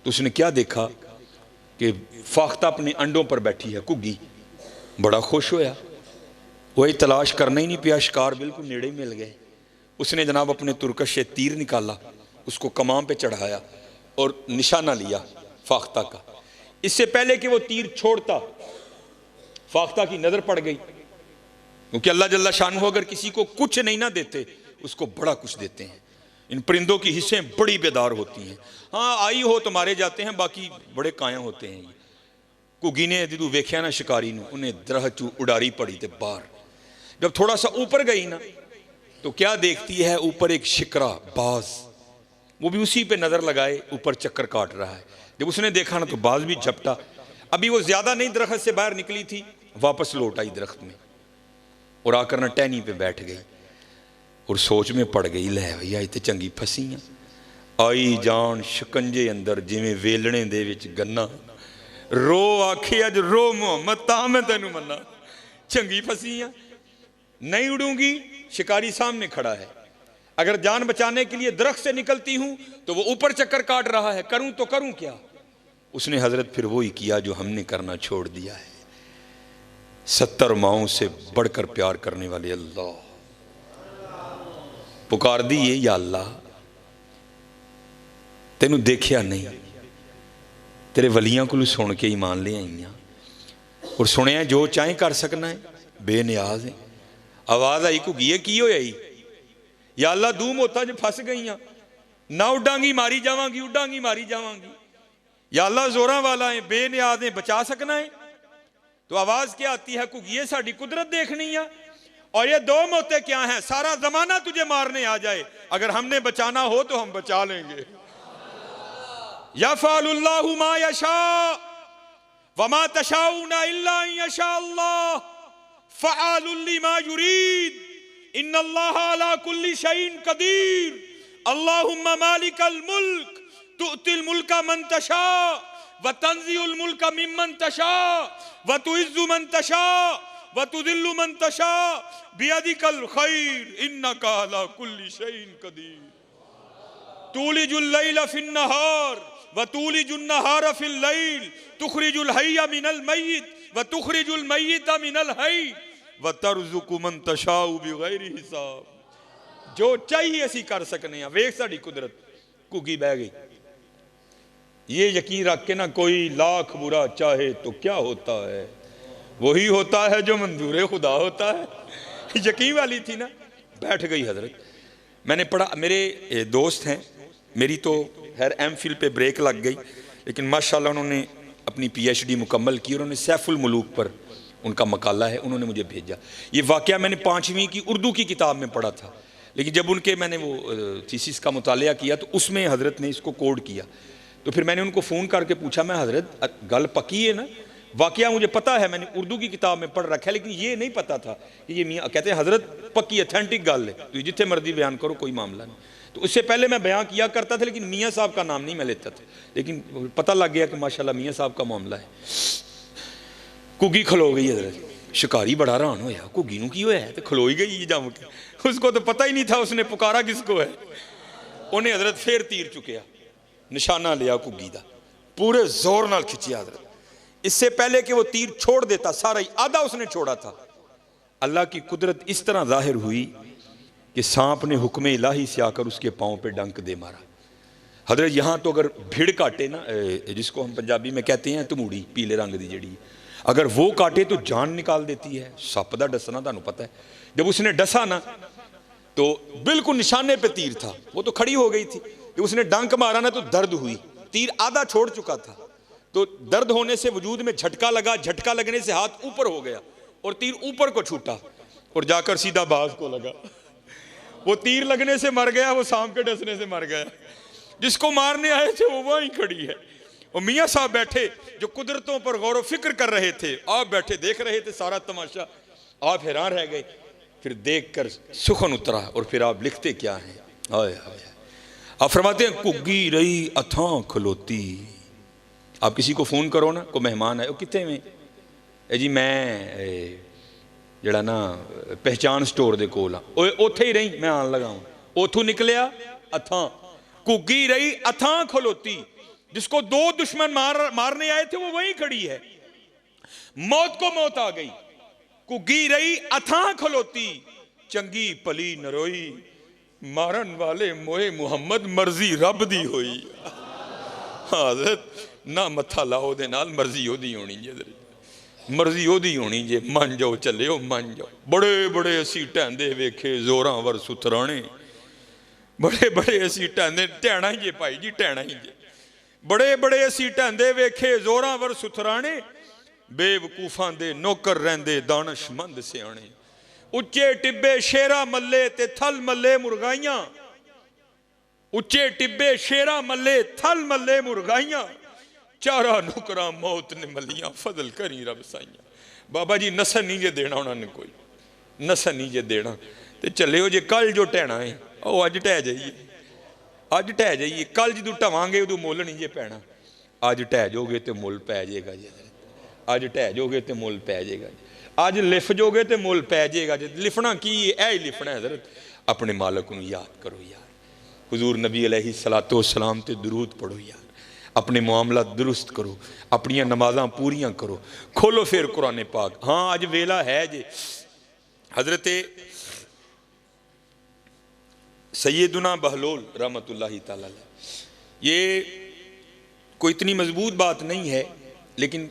तो उसने क्या देखा कि फाख्ता अपने अंडों पर बैठी है घुग्गी। बड़ा खुश होया, वही तलाश करना ही नहीं पिया, शिकार बिल्कुल नेड़े मिल गए। उसने जनाब अपने तुरकश से तीर निकाला, उसको कमान पे चढ़ाया और निशाना लिया फाख्ता का। इससे पहले कि वो तीर छोड़ता, फाख्ता की नज़र पड़ गई, क्योंकि अल्लाह जल्ला शानहू अगर किसी को कुछ नहीं ना देते उसको बड़ा कुछ देते हैं। इन परिंदों की हिस्सें बड़ी बेदार होती हैं। हाँ आई हो तो मारे जाते हैं, बाकी बड़े काया होते हैं। ये घुग्गी ने जो वेख्या ना शिकारी नूं, उन्हें दरख्त उड़ारी पड़ी ते बाहर। जब थोड़ा सा ऊपर गई ना तो क्या देखती है, ऊपर एक शिकरा बाज, वो भी उसी पे नज़र लगाए ऊपर चक्कर काट रहा है। जब उसने देखा ना तो बाज भी झपटा। अभी वो ज़्यादा नहीं दरख्त से बाहर निकली थी, वापस लौट आई दरख्त में और आकर ना टहनी पे बैठ गई और सोच में पड़ गई, लै भैया इतने चंगी फसी हाँ, आई जान शिकंजे अंदर जिमें वेलने दे विच गन्ना, रो आखे अज रो मोहम्मद ता मैं तेनू मन्ना, चंगी फसी हाँ, नहीं उड़ूंगी। शिकारी सामने खड़ा है, अगर जान बचाने के लिए दरख्त से निकलती हूं तो वो ऊपर चक्कर काट रहा है, करूं तो करूं क्या। उसने हजरत फिर वही किया जो हमने करना छोड़ दिया है। 70 माओं से बढ़कर प्यार करने वाले अल्लाह, पुकार दी ये, या अल्लाह तेनू देखिया नहीं, तेरे वलियां को सुन के ईमान ले आई और सुनिया जो चाहे कर सकना है, बेनियाज है। आवाज आई घुग्गीए की होया ही, या अल्लाह दू मौतां च फस गई ना, उडांगी मारी जावांगी, उडांगी मारी जावांगी। या अल्लाह जोरां वाला है, बेनियाज है, बचा सकना है। तो आवाज क्या आती है, घुग्गीए साडी कुदरत देखनी है, और ये 2 मौतें क्या हैं, सारा जमाना तुझे मारने आ जाए, अगर हमने बचाना हो तो हम बचा लेंगे। यफ़अलुल्लाहु मा यशा वमा तशाऊना इल्ला अन यशा अल्लाह फ़अलुल लिमा युरीद इन्नल्लाह अला कुल्ली शैइन कदीर अल्लाहुम्मा मालिकल मुल्क तुअतिल मुल्का मन तशा व तंज़िउल मुल्क मिम्मन तशा व तुइज़्ज़ु मन तशा व तुज़िल्लु मन तशा बियदिकल खैर इन्नका अला कुल्लि शैइन कदीर। तूलिजुल लैल फिन नहार व तूलिजुन नहार फिल लैल तुखरिजुल हय्य मिनल मय्यित व तुखरिजुल मय्यिता मिनल हय्य व तर्ज़ुकु मन तशाउ बिगैरि हिसाब। जो चाहिए असी कर सकने। वेख साडी कुदरत, घुगी बह गई। ये यकीन रख के ना, कोई लाख बुरा चाहे तो क्या होता है, वही होता है जो मंजूर खुदा होता है। यकीन वाली थी ना, बैठ गई हजरत। मैंने पढ़ा, मेरे दोस्त हैं, मेरी तो खैर एमफिल पे ब्रेक लग गई, लेकिन माशाल्लाह उन्होंने अपनी पीएचडी मुकम्मल की। उन्होंने सैफुल मुलूक पर उनका मकाला है, उन्होंने मुझे भेजा। ये वाक़या मैंने 5वीं की उर्दू की किताब में पढ़ा था, लेकिन जब उनके मैंने वो थीसिस का मुतालिया किया तो उसमें हज़रत ने इसको कोड किया। तो फिर मैंने उनको फ़ोन करके पूछा, मैं हज़रत गल पक्की है ना? वाक़या मुझे पता है, मैंने उर्दू की किताब में पढ़ रखा है, लेकिन ये नहीं पता था कि ये मियाँ कहते हैं हज़रत पक्की अथेंटिक गल है, तो जितने मर्जी बयान करो, कोई मामला नहीं। तो उससे पहले मैं बयान किया करता था, लेकिन मियाँ साहब का नाम नहीं मैं लेता था, लेकिन पता लग गया कि माशाल्लाह मियाँ साहब का मामला है। घुगी खलो गई हज़रत। शिकारी बड़ा हैरान होया, घुगी नूं की होया है, तो खलो ही गई जम के। उसको तो पता ही नहीं था उसने पुकारा किसको है। उन्हें हज़रत फिर तीर चुकिया, निशाना लिया घुगी दा, पूरे जोर नाल खिंचिया हज़रत। इससे पहले कि वो तीर छोड़ देता, सारा ही आधा उसने छोड़ा था। अल्लाह की कुदरत इस तरह जाहिर हुई कि सांप ने हुक्म इलाही से आकर उसके पाँव पे डंक दे मारा। हज़रत यहाँ तो अगर भिड़ काटे ना, जिसको हम पंजाबी में कहते हैं तमूड़ी, पीले रंग की जड़ी, अगर वो काटे तो जान निकाल देती है। सप दा डसना तुहानू पता है। जब उसने डसा ना तो बिल्कुल निशाने पे तीर था, वो तो खड़ी हो गई थी। जब उसने डंक मारा ना तो दर्द हुई, तीर आधा छोड़ चुका था, तो दर्द होने से वजूद में झटका लगा, झटका लगने से हाथ ऊपर हो गया और तीर ऊपर को छूटा और जाकर सीधा बाज को लगा। वो तीर लगने से मर गया, वो सांप के डसने से मर गया। जिसको मारने आए थे वो वहीं खड़ी है। और मियाँ साहब बैठे जो कुदरतों पर गौर व फिक्र कर रहे थे, आप बैठे देख रहे थे सारा तमाशा। आप हैरान रह गए, फिर देख कर सुखन उतरा और फिर आप लिखते क्या हैं। आए आप फरमाते हैं घुग्गी रही अथां खलोती। आप किसी को फ़ोन करो ना, कोई मेहमान है, वो कितने में जी, मैं जड़ा ना पहचान स्टोर दे कोल हाँ, उत्थे ही रही, मैं आन लगा हूँ। उथों निकलिया अथां, घुग्गी रही अथां खलोती। जिसको दो दुश्मन मारने आए थे वो वहीं खड़ी है। मौत को मौत आ गई, घुग्गी रही अथां खलोती। चंगी भली नरोई, मारन वाले मोए मुहम्मद, मर्जी रब दी होई। हाज़रत ना मत्था लाओ दे नाल, मर्जी ओदी होनी जे, मर्जी ओदी होनी जे। मन जाओ चलियो, मन जाओ। बड़े बड़े असी टहंदे वेखे जोरां वर सुथराने, बड़े बड़े असी टहंदे, टहना ही जे भाई जी, टहना ही जे। बड़े बड़े असी टहंदे वेखे जोरां वर सुथराने, बेवकूफां दे नौकर रहंदे दानशमंद सियाणे। उच्चे टिब्बे शेरा मल्ले ते थल मल्ले मुर्गाइयां, उच्चे टिब्बे शेरा मल्ले थल मल्ले मुर्गाइयां। चारा नुकरा मौत ने मलियां, फजल करी रब साइयां। बाबा जी नसन नहीं जे देना उन्होंने, कोई नसन नहीं जे देना। ते चले हो जे कल जो टहना है, वो अज टह जाइए, अज टह जाइए। कल जो ढवांगे उदू मुल नहीं जे पैना। अज टह जाओगे तो मुल पै जाएगा जी, अज टह जाओगे तो मुल पै जाएगा जी। अज लिफ जाओगे तो मुल पै जाएगा जी। लिफना की है, लिफना है हज़रत, अपने मालक को याद करो यार। हुजूर नबी अलैहिस्सलातु वस्सलाम ते दुरूद पढ़ो यार, अपने मामला दुरुस्त करो, अपनियां नमाज़ां पूरियां करो। खोलो फिर कुरान पाक। हाँ अज वेला है जे। हज़रत सैयदुना बहलोल रहमतुल्लाहि तआला, ये कोई इतनी मजबूत बात नहीं है, लेकिन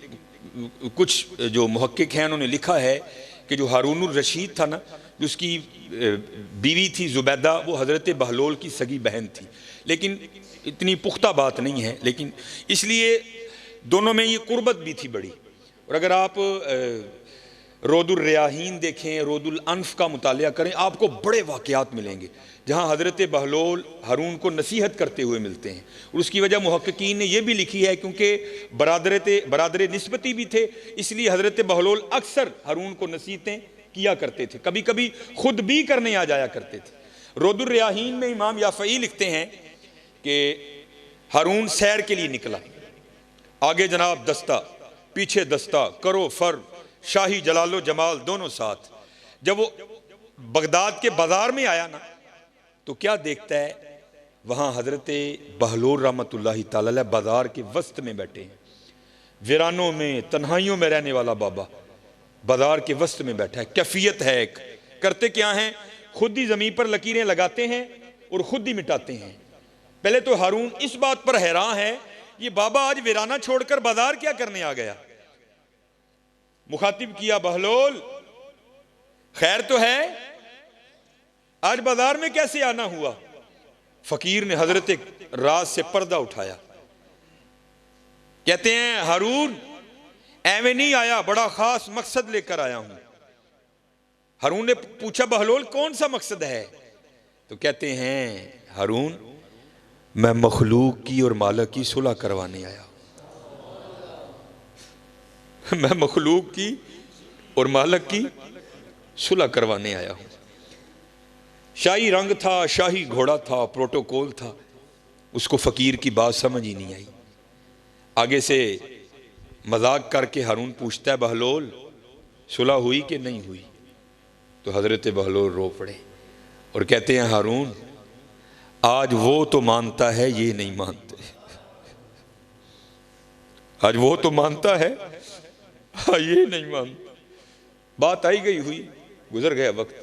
कुछ जो मुहक्किक हैं उन्होंने लिखा है कि जो हारूनुर रशीद था ना, उसकी बीवी थी जुबैदा, वो हज़रत बहलोल की सगी बहन थी। लेकिन इतनी पुख्ता बात नहीं है, लेकिन इसलिए दोनों में ये कुर्बत भी थी बड़ी। और अगर आप रोदुल रियाहीन देखें, रोदुल अनफ का मुतालिया करें, आपको बड़े वाक़यात मिलेंगे जहाँ हज़रत बहलोल हारून को नसीहत करते हुए मिलते हैं। और उसकी वजह मुहक्किकीन ने यह भी लिखी है क्योंकि बरादर निस्बती भी थे, इसलिए हज़रत बहलोल अक्सर हारून को नसीहतें किया करते थे, कभी कभी खुद भी करने आ जाया करते थे। रोदुल रियाहीन में इमाम याफ़ई लिखते हैं कि हारून सैर के लिए निकला आगे जनाब दस्ता, पीछे दस्ता, करो फर, शाही जलालो जमाल दोनों साथ। जब वो बगदाद के बाजार में आया ना, तो क्या देखता है, वहां हजरत बहलोल रहमतुल्लाहि ताला अलैह बाजार के वस्त में बैठे हैं, वीरानों में तन्हाइयों में रहने वाला बाबा बाजार के वस्त में बैठा है। कैफियत है एक, करते क्या हैं, खुद ही जमीन पर लकीरें लगाते हैं और खुद ही मिटाते हैं। पहले तो हारून इस बात पर हैरान है, ये बाबा आज वीराना छोड़कर बाजार क्या करने आ गया। मुखातिब किया, बहलोल खैर तो है, आज बाजार में कैसे आना हुआ। फकीर ने हजरत राज से पर्दा उठाया, कहते हैं हारून एवं नहीं आया, बड़ा खास मकसद लेकर आया हूं। हारून ने पूछा, बहलोल कौन सा मकसद है। तो कहते हैं हारून मैं मखलूक की और मालिक की सुलह करवाने आया हूं। मैं मखलूक की और मालिक की सुलह करवाने आया हूं। शाही रंग था, शाही घोड़ा था, प्रोटोकॉल था, उसको फकीर की बात समझ ही नहीं आई। आगे से मजाक करके हारून पूछता है, बहलोल सुलह हुई कि नहीं हुई। तो हजरत बहलोल रो पड़े और कहते हैं हारून आज वो तो मानता है, ये नहीं मानते। आज वो तो मानता है, ये नहीं मानता। बात आई गई हुई, गुजर गया वक्त।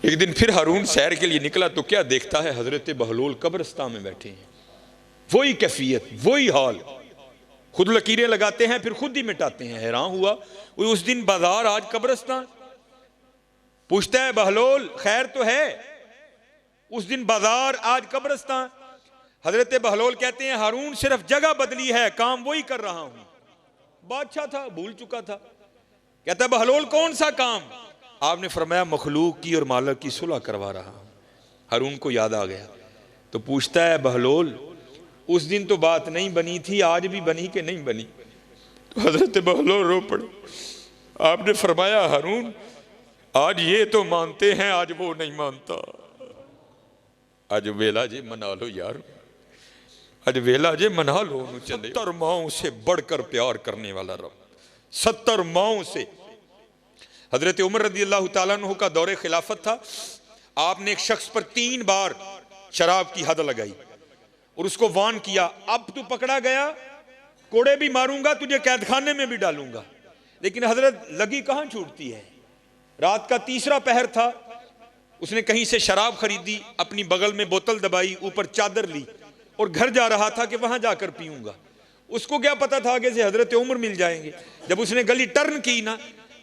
एक दिन फिर हारून सैर के लिए निकला, तो क्या देखता है, हजरत बहलोल कब्रिस्तान में बैठे हैं। वही कैफियत, वही हाल, खुद लकीरें लगाते हैं फिर खुद ही मिटाते हैं। हैरान हुआ, उस दिन बाजार आज कब्रिस्तान। पूछता है, बहलोल खैर तो है। उस दिन बाजार आज कब्रिस्तान। हजरत बहलोल कहते हैं, हारून सिर्फ जगह बदली है, काम वही कर रहा हूं। बादशाह था, भूल चुका था। कहता है, बहलोल कौन सा काम। आपने फरमाया मखलूक की और मालिक की सुलह करवा रहा हूं। हारून को याद आ गया, तो पूछता है, बहलोल उस दिन तो बात नहीं बनी थी, आज भी बनी कि नहीं बनी। तो हजरत बहलोल रो पड़े। आपने फरमाया, हारून आज ये तो मानते हैं, आज वो नहीं मानता। आज वेला जे मना लो यार, आज वेला जे मना लो। 70 माओं से बढ़कर प्यार करने वाला रब, 70 माओं से। हजरत उमर रदी अल्लाह ताला अन्हु का दौरे खिलाफत था। आपने एक शख्स पर 3 बार शराब की हद लगाई और उसको वार्न किया, अब तू पकड़ा गया कोड़े भी मारूंगा, तुझे कैद खाने में भी डालूंगा। लेकिन हजरत लगी कहां छूटती है। रात का 3रा पहर था, उसने कहीं से शराब खरीदी, अपनी बगल में बोतल दबाई, ऊपर चादर ली और घर जा रहा था कि वहां जाकर पीऊंगा। उसको क्या पता था आगे से हजरत उमर मिल जाएंगे। जब उसने गली टर्न की ना,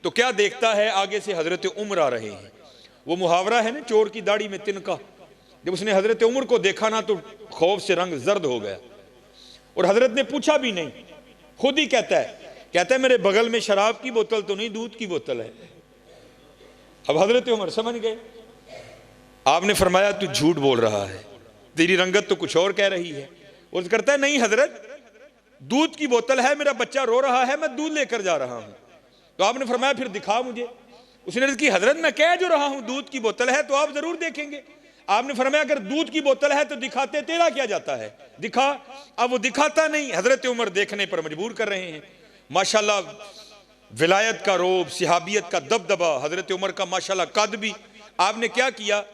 तो क्या देखता है, आगे से हजरत उमर आ रहे हैं। वो मुहावरा है ना, चोर की दाढ़ी में तिनका। जब उसने हजरत उमर को देखा ना, तो खौफ से रंग जर्द हो गया। और हजरत ने पूछा भी नहीं, खुद ही कहता है मेरे बगल में शराब की बोतल तो नहीं, दूध की बोतल है। अब हजरत उमर समझ गए। आपने फरमाया, तू झूठ बोल रहा है, तेरी रंगत तो कुछ और कह रही है। और करता है, नहीं हजरत दूध की बोतल है, मेरा बच्चा रो रहा है, मैं दूध लेकर जा रहा हूं। तो आपने फरमाया, फिर दिखा मुझे। उसने अर्ज की, हजरत मैं कह जो रहा हूं दूध की बोतल है, तो आप जरूर देखेंगे। आपने फरमाया, अगर दूध की बोतल है तो दिखाते तेरा क्या जाता है, दिखा। अब वो दिखाता नहीं, हजरत उमर देखने पर मजबूर कर रहे हैं। माशाल्लाह विलायत का रोब, सिहाबियत का दबदबा, हजरत उमर का माशाल्लाह कद भी। आपने क्या किया,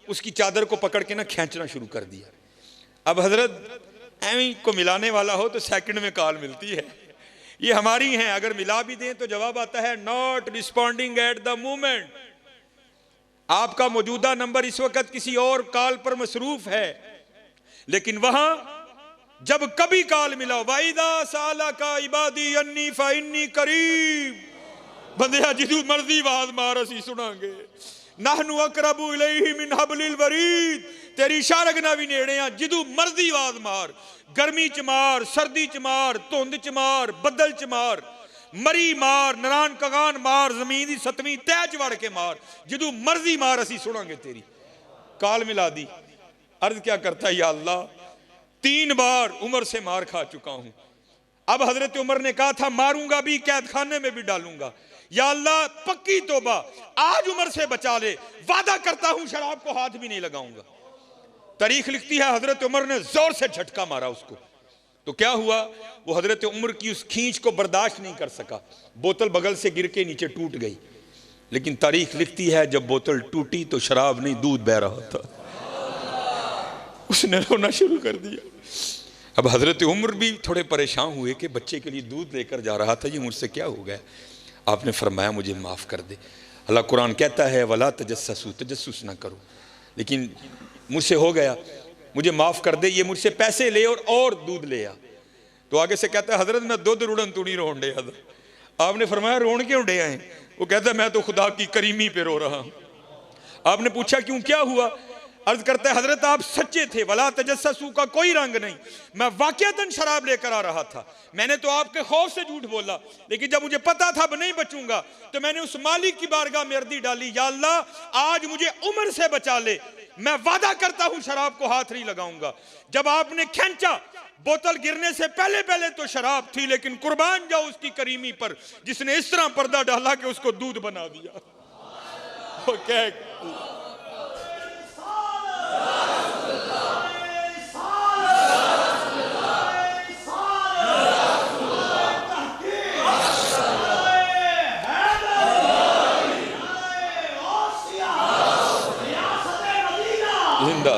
उसकी चादर को पकड़ के ना खींचना शुरू कर दिया। अब हजरत एवं को मिलाने वाला हो तो सेकंड में कॉल मिलती है, ये हमारी हैं। अगर मिला भी दें तो जवाब आता है, not responding at the moment. आपका मौजूदा नंबर इस वक्त किसी और कॉल पर मसरूफ है। लेकिन वहां जब कभी कॉल मिला, वाइदा साला का इबादी अन्नी फाइन्नी करीब, बंदिया जिदू मर्जी आवाज मार असी सुनांगे। नाहनु अकरबु इलैहि मिन हब्लिल वरीद, तेरी शारगना भी नेड़े आ, जिदू मर्जी आवाज मार। गर्मी च मार, सर्दी च मार, धुंध च मार, बदल च मार, मरी मार, नरान कगान मार, जमीन की 7वीं तह च वड़ के मार, जिदू मर्जी मार असी सुनांगे तेरी। काल मिला दी। अर्ज क्या करता है, या अल्लाह 3 बार उमर से मार खा चुका हूं। अब हजरत उमर ने कहा था, मारूंगा भी, कैद खाने में भी डालूंगा। या अल्लाह पक्की तौबा, आज उमर से बचा ले, वादा करता हूं शराब को हाथ भी नहीं लगाऊंगा। तारीख लिखती है, हजरत उमर ने जोर से झटका मारा उसको, तो क्या हुआ, वो हजरत उमर की उस खींच को बर्दाश्त नहीं कर सका, बोतल बगल से गिर के नीचे टूट गई। लेकिन तारीख लिखती है जब बोतल टूटी तो शराब नहीं, दूध बह रहा था। उसने रोना शुरू कर दिया। अब हजरत उमर भी थोड़े परेशान हुए कि बच्चे के लिए दूध लेकर जा रहा था, ये मुझसे क्या हो गया। आपने फरमाया मुझे माफ़ कर दे। अल्लाह कुरान कहता है वला तजस्ससू, तजस्सुस ना करो, लेकिन मुझसे हो गया, मुझे माफ़ कर दे, ये मुझसे पैसे ले और दूध ले आ। तो आगे से कहता है हजरत मैं दूध रुड़न तुड़ी रोन डे। आपने फरमाया रोन क्यों डे आए। वो कहता है मैं तो खुदा की करीमी पे रो रहा हूँ। आपने पूछा क्यों, क्या हुआ। अर्ज करता है हजरत आप सच्चे थे, वला तजस्ससू का कोई रंग नहीं, मैं वाकयातन शराब लेकर आ रहा था, मैंने तो आपके खौफ से झूठ बोला, लेकिन जब मुझे पता था अब नहीं बचूंगा तो मैंने उस मालिक की बारगाह में अर्जी डाली, या अल्लाह आज मुझे उम्र से बचा ले, मैं वादा करता हूं शराब को हाथ नहीं लगाऊंगा। जब आपने खींचा, बोतल गिरने से पहले पहले तो शराब थी, लेकिन कुर्बान जाओ उसकी करीमी पर जिसने इस तरह पर्दा डाला कि उसको दूध बना दिया। जिंदा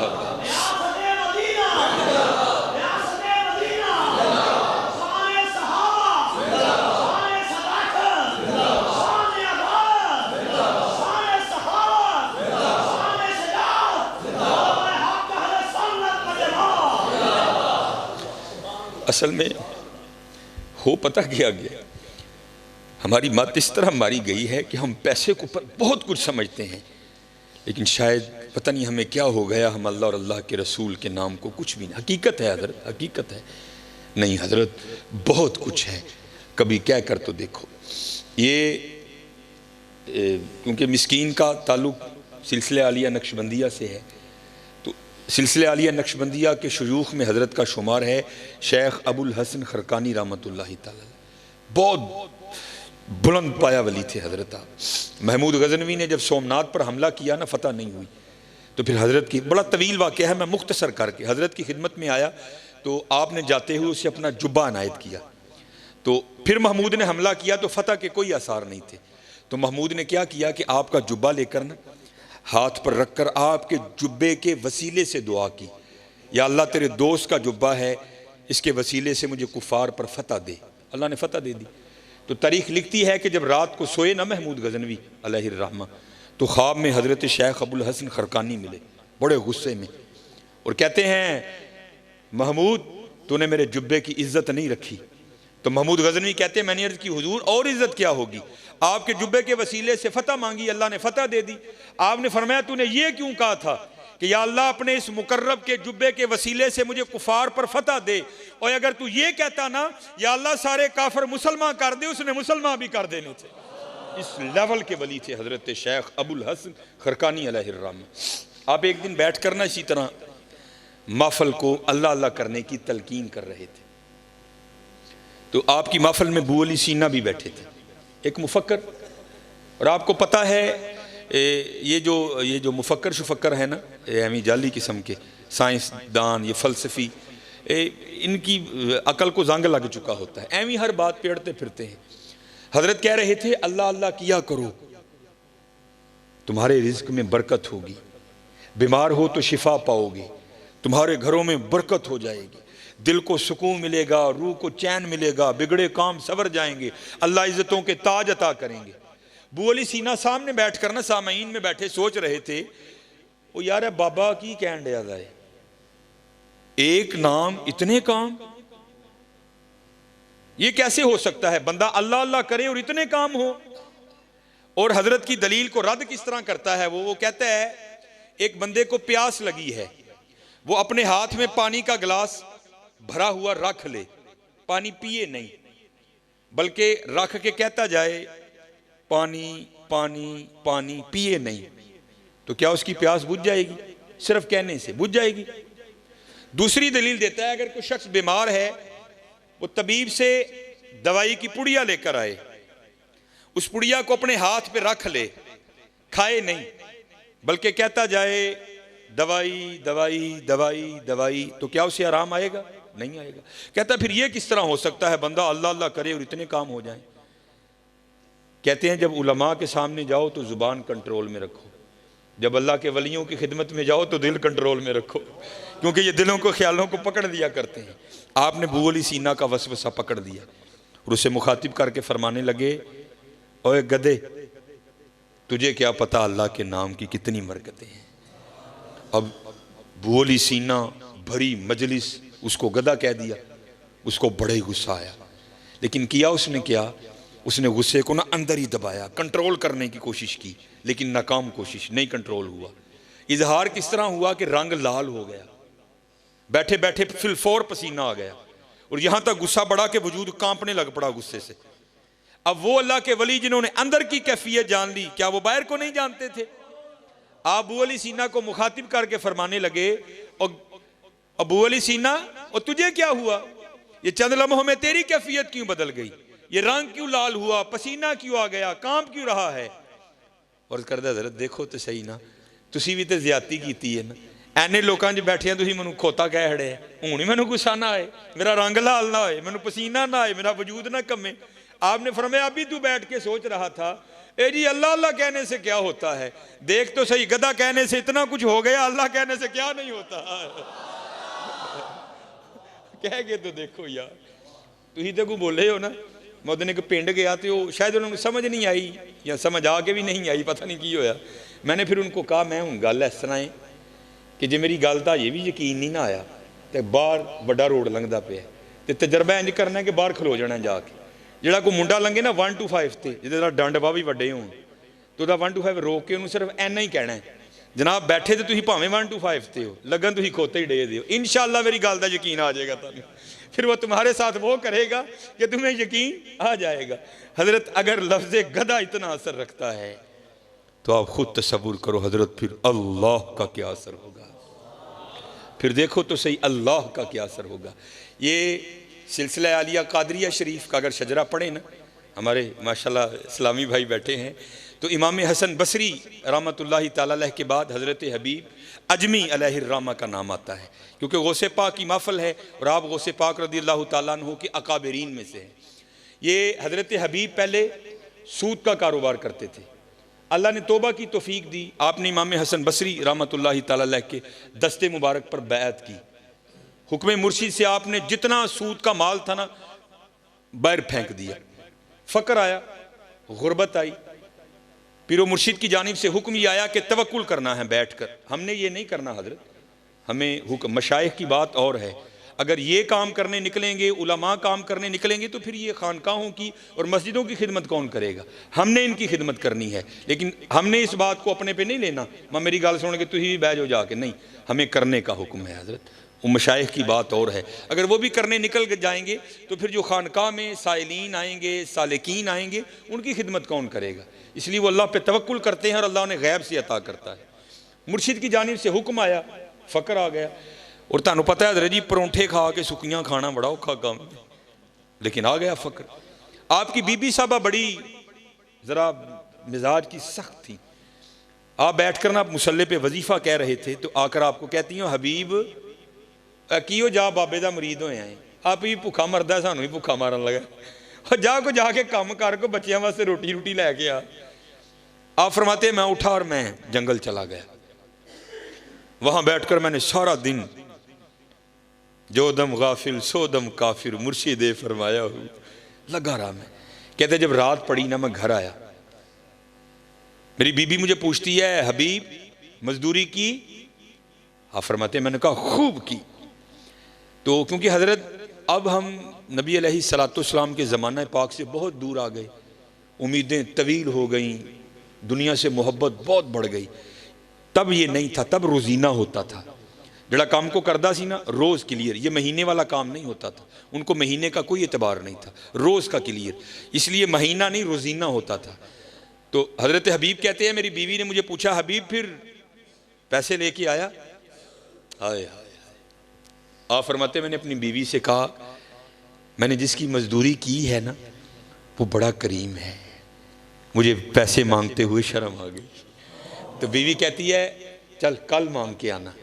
असल में हो पता क्या गया, हमारी मत इस तरह मारी गई है कि हम पैसे को बहुत कुछ समझते हैं, लेकिन शायद पता नहीं हमें क्या हो गया, हम अल्लाह और अल्लाह के रसूल के नाम को कुछ भी नहीं। हकीकत है हजरत, हकीकत है नहीं हजरत, बहुत कुछ है। कभी क्या कर तो देखो, ये क्योंकि मिस्कीन का ताल्लुक सिलसिले आलिया नक्शबंदिया से है, तो सिलसिले आलिया नक्शबंदिया के शयूख में हजरत का शुमार है शेख अबुल हसन खरकानी रहमतुल्लाहि तआला, बहुत बुलंद पाया वली थे हजरत। महमूद गजनवी ने जब सोमनाथ पर हमला किया ना, फतह नहीं हुई, तो फिर हजरत की बड़ा तवील वाक़या है, मैं मुख्तसर करके हजरत की खिदमत में आया तो आपने जाते हुए उसे अपना जुब्बा अनायत किया। तो फिर महमूद ने हमला किया तो फतह के कोई आसार नहीं थे, तो महमूद ने क्या किया कि आपका जुब्बा लेकर ना हाथ पर रखकर आपके जुब्बे के वसीले से दुआ की, या अल्लाह तेरे दोस्त का जुब्बा है, इसके वसीले से मुझे कुफार पर फतह दे। अल्लाह ने फतह दे दी। तो तारीख लिखती है कि जब रात को सोए ना महमूद गजनवी अलैहिर्रहमा, तो ख्वाब में हजरत शेख अबुल हसन खरकानी मिले बड़े गुस्से में, और कहते हैं महमूद तूने मेरे जुब्बे की इज्जत नहीं रखी। तो महमूद गजनवी कहते हैं मैंने अर्ज की हुजूर और इज्जत क्या होगी, आपके जुब्बे के वसीले से फतह मांगी, अल्लाह ने फतह दे दी। आपने फरमाया तूने ये क्यों कहा था कि या अल्लाह अपने इस मुकर्रब के जुब्बे के वसीले से मुझे कुफार पर फतह दे, और अगर तू ये कहता ना या अल्लाह सारे काफिर मुसलमान कर दे, उसने मुसलमान भी कर देने थे। इस लेवल के वली थे हजरत शेख अबुल हसन खरकानी अलैहिर्रहमा। आप एक दिन बैठ कर ना इसी तरह महफल को अल्लाह अल्लाह करने की तलकीन कर रहे थे, तो आपकी महफल में बू अली सीना भी बैठे थे, एक मुफक्कर, और आपको पता है ये जो मुफक्कर शुफक्कर है ना, एमी जाली किस्म के साइंसदान, ये फ़लसफ़ी, इनकी अकल को जंग लग चुका होता है, एमी हर बात पेड़ते फिरते हैं। हजरत कह रहे थे अल्लाह अल्लाह किया करो, तुम्हारे रिज्क में बरकत होगी, बीमार हो तो शिफा पाओगे, तुम्हारे घरों में बरकत हो जाएगी, दिल को सुकून मिलेगा, रूह को चैन मिलेगा, बिगड़े काम सवर जाएंगे, अल्लाह इज्जतों के ताज अता करेंगे। बू अली सीना सामने बैठ कर ना सामईन में बैठे सोच रहे थे, वो यार बाबा की कहन दिया जाए, एक नाम इतने काम, ये कैसे हो सकता है, बंदा अल्लाह अल्लाह करे और इतने काम हो। और हजरत की दलील को रद्द किस तरह करता है वो कहता है एक बंदे को प्यास लगी है, वो अपने हाथ में पानी का गिलास भरा हुआ रख ले, पानी पिए नहीं, बल्कि रख के कहता जाए पानी पानी पानी, पिए नहीं, तो क्या उसकी प्यास बुझ जाएगी? सिर्फ कहने से बुझ जाएगी। दूसरी दलील देता है अगर कोई शख्स बीमार है, वो तबीब से दवाई की पुड़िया लेकर आए, उस पुड़िया को अपने हाथ पे रख ले, खाए नहीं, बल्कि कहता जाए दवाई दवाई दवाई दवाई, तो क्या उसे आराम आएगा? नहीं आएगा। कहता फिर ये किस तरह हो सकता है बंदा अल्लाह अल्लाह करे और इतने काम हो जाएं? कहते हैं जब उलमा के सामने जाओ तो ज़ुबान कंट्रोल में रखो, जब अल्लाह के वलियों की खिदमत में जाओ तो दिल कंट्रोल में रखो, क्योंकि ये दिलों को ख्यालों को पकड़ दिया करते हैं। आपने अबू अली सीना का वसवसा पकड़ दिया और उसे मुखातिब करके फरमाने लगे, ओए गधे, तुझे क्या पता अल्लाह के नाम की कितनी बरकतें हैं। अब अबू अली सीना भरी मजलिस उसको गधा कह दिया, उसको बड़े गुस्सा आया, लेकिन किया उसने क्या, उसने गुस्से को ना अंदर ही दबाया, कंट्रोल करने की कोशिश की, लेकिन नाकाम कोशिश, नहीं कंट्रोल हुआ। इजहार किस तरह हुआ कि रंग लाल हो गया, बैठे बैठे फिलफौर पसीना आ गया और यहां तक गुस्सा बढ़ा के वजूद कांपने लग पड़ा गुस्से से। अब वो अल्लाह के वली जिन्होंने अंदर की कैफियत जान ली, क्या वो बाहर को नहीं जानते थे? अबू अली सीना को मुखातिब करके फरमाने लगे, और अबू अली सीना, और तुझे क्या हुआ? ये चंद लम्हों में तेरी कैफियत क्यों बदल गई? ये रंग क्यों लाल हुआ, पसीना क्यों आ गया, कांप क्यों रहा है? और करदा हज़रत देखो तो सही ना, तुसी भी तो ज्यादती कीती है ना, ਐਨੇ लोगों च बैठे तुसी मैनू खोता कह खड़े है, हुण ही मैनू गुस्सा ना आए, मेरा रंग लाल ना होए, मैनू पसीना ना आए, मेरा वजूद ना कमे। आपने फरमाया अभी तू बैठ के सोच रहा था, ए जी अल्लाह अल्लाह कहने से क्या होता है, देख तो सही गधा कहने से इतना कुछ हो गया, अल्लाह कहने से क्या नहीं होता। कह के तो देखो यार, तुसी तो कोई बोले हो ना। मैं उस दिन एक पिंड गया तो शायद उन्होंने समझ नहीं आई या समझ आके भी नहीं आई, पता नहीं की होया। मैंने फिर उनको कहा मैं हूँ गल इस तरह है कि जे मेरी गल का ये भी यकीन नहीं ना आया तो बाहर बड़ा रोड लंघदा पे तो तजर्बा इंज करना कि बाहर खलो जाना जाके, जोड़ा कोई मुंडा लंघे ना 1 to 5 से जिहदा डंड बाह भी वड्डे होण तो 1 to 5 रोक के उन्होंने सिर्फ इन्ना ही कहना है, जनाब बैठे तो तुसीं भावें 1 to 5 से हो, लगन तुसीं खोते ही डे दिओ, इंशाअल्लाह मेरी गल का यकीन आ जाएगा तुहानूं। फिर वो तुम्हारे साथ वो करेगा कि तुम्हें यकीन आ जाएगा। हजरत अगर लफ्ज़ गधा इतना असर रखता है तो आप खुद तसव्वुर करो हजरत फिर अल्लाह का क्या असर होगा। फिर देखो तो सही अल्लाह का क्या असर होगा। ये सिलसिला आलिया कादरिया शरीफ का अगर शजरा पढ़े ना, हमारे माशाल्लाह इस्लामी भाई बैठे हैं, तो इमाम हसन बसरी रहमतुल्लाहि ताला अलैह के बाद हज़रत हबीब अजमी अलैहिर्रहमा का नाम आता है, क्योंकि गौसे पाक की महफल है और आप गौसे पाक रज़ियल्लाहु ताला अन्हु के अकाबरीन में से हैं। ये हज़रत हबीब पहले सूद का कारोबार करते थे, अल्लाह ने तौबा की तौफीक दी, आपने इमाम हसन बसरी रहमतुल्लाहि ताला अलैह के दस्ते मुबारक पर बैअत की, हुक्म मुर्शिद से आपने जितना सूद का माल था ना बाहर फेंक दिया। फ़क्र आया, गुर्बत आई, पीरो मुर्शिद की जानिब से हुक्म ये आया कि तवक्कुल करना है बैठ कर। हमने ये नहीं करना हजरत, हमें हुक्म मशाइख की बात और है, अगर ये काम करने निकलेंगे, उलमा काम करने निकलेंगे तो फिर ये खानकाहों की और मस्जिदों की खिदमत कौन करेगा? हमने इनकी खिदमत करनी है, लेकिन हमने इस बात को अपने पे नहीं लेना, मैं मेरी गल सुन के तुम भी बह जाओ जाके, नहीं, हमें करने का हुक्म है हजरत। वो मशाइख की बात और है, अगर वो भी करने निकल जाएंगे तो फिर जो खानकाह में साइलीन आएंगे, सालिकीन आएंगे, उनकी खिदमत कौन करेगा? इसलिए वो अल्लाह पे तवक्कुल करते हैं और अल्लाह उन्हें गैब से अता करता है। मुर्शिद की जानिब से हुक्म आया, फ़क्र आ गया, और तुहानू पता है हज़रत जी परौंठे खा के सुक्कियां खाना बड़ा औखा काम, लेकिन आ गया फ़क्र। आपकी बीबी साहबा बड़ी ज़रा मिजाज की सख्त थी, आप बैठ कर ना मुसल्ले पे वजीफ़ा कह रहे थे तो आकर आपको कहती हो हबीब कियो जा बाबे का मरीद होया है, आप भी भुखा मरदा सानू भी भुखा मारन लगा, और जा को जाके काम कर को बच्चों वास्ते रोटी रोटी लैके आ। आप फरमाते मैं उठा और मैं जंगल चला गया, वहां बैठकर मैंने सारा दिन जो दम गाफिल सो दम काफिर मुर्शिदे फरमाया हो लगा रहा मैं। कहते जब रात पड़ी ना मैं घर आया, मेरी बीबी मुझे पूछती है हबीब मजदूरी की? आप फरमाते मैंने कहा खूब की। तो क्योंकि हजरत अब हम नबी अलैहिस्सलाम के ज़माना पाक से बहुत दूर आ गए, उम्मीदें तवील हो गई, दुनिया से मोहब्बत बहुत बढ़ गई। तब ये नहीं था, तब रोज़ीना होता था, जड़ा काम को करदा सी ना रोज़ क्लियर, ये महीने वाला काम नहीं होता था, उनको महीने का कोई एतबार नहीं था, रोज़ का क्लियर, इसलिए महीना नहीं रोज़ीना होता था। तो हज़रत हबीब कहते हैं मेरी बीवी ने मुझे पूछा हबीब फिर पैसे लेके आया? आए आप फरमाते मैंने अपनी बीवी से कहा मैंने जिसकी मजदूरी की है ना वो बड़ा करीम है, मुझे पैसे मांगते हुए शर्म आ गई। तो बीवी कहती है चल कल मांग के आना।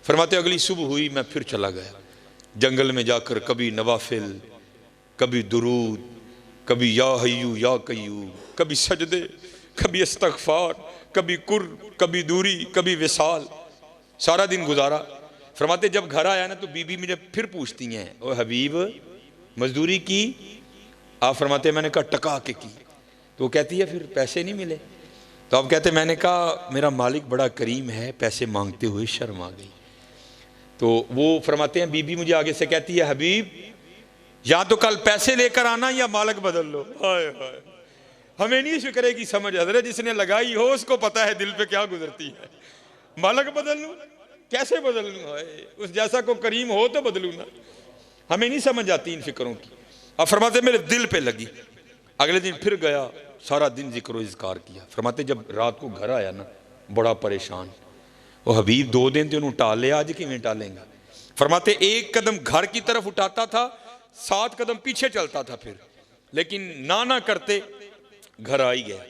फरमाते अगली सुबह हुई, मैं फिर चला गया, जंगल में जाकर कभी नवाफिल, कभी दुरूद, कभी या हय्यू या कय्यूम, कभी सजदे, कभी इस्तग़फ़ार, कभी कुर्ब, कभी दूरी, कभी विसाल, सारा दिन गुजारा। फरमाते जब घर आया ना तो बीबी मुझे फिर पूछती हैं, ओ हबीब मजदूरी की? आप फरमाते मैंने कहा टका के की। तो वो कहती है फिर पैसे नहीं मिले? तो आप कहते मैंने कहा मेरा मालिक बड़ा करीम है, पैसे मांगते हुए शर्म आ गई। तो वो फरमाते हैं बीबी मुझे आगे से कहती है, हबीब या तो कल पैसे लेकर आना या मालिक बदल लो। हाय हाय, हमें नहीं फिक्र की समझ हज़रत, जिसने लगाई हो उसको पता है दिल पे क्या गुजरती है। मालिक बदल लूं, कैसे बदल लूं? उस जैसा को करीम हो तो बदलूं ना, हमें नहीं समझ आती इन फिक्रों की। अब फरमाते मेरे दिल पे लगी। अगले दिन फिर गया, सारा दिन जिक्र इज़कार किया। फरमाते जब रात को घर आया ना बड़ा परेशान, वो हबीब 2 दिन तो उन्होंने टाल लिया, आज किवें टालेंगा? फरमाते एक कदम घर की तरफ उठाता था, 7 कदम पीछे चलता था फिर, लेकिन ना करते घर आ ही गया।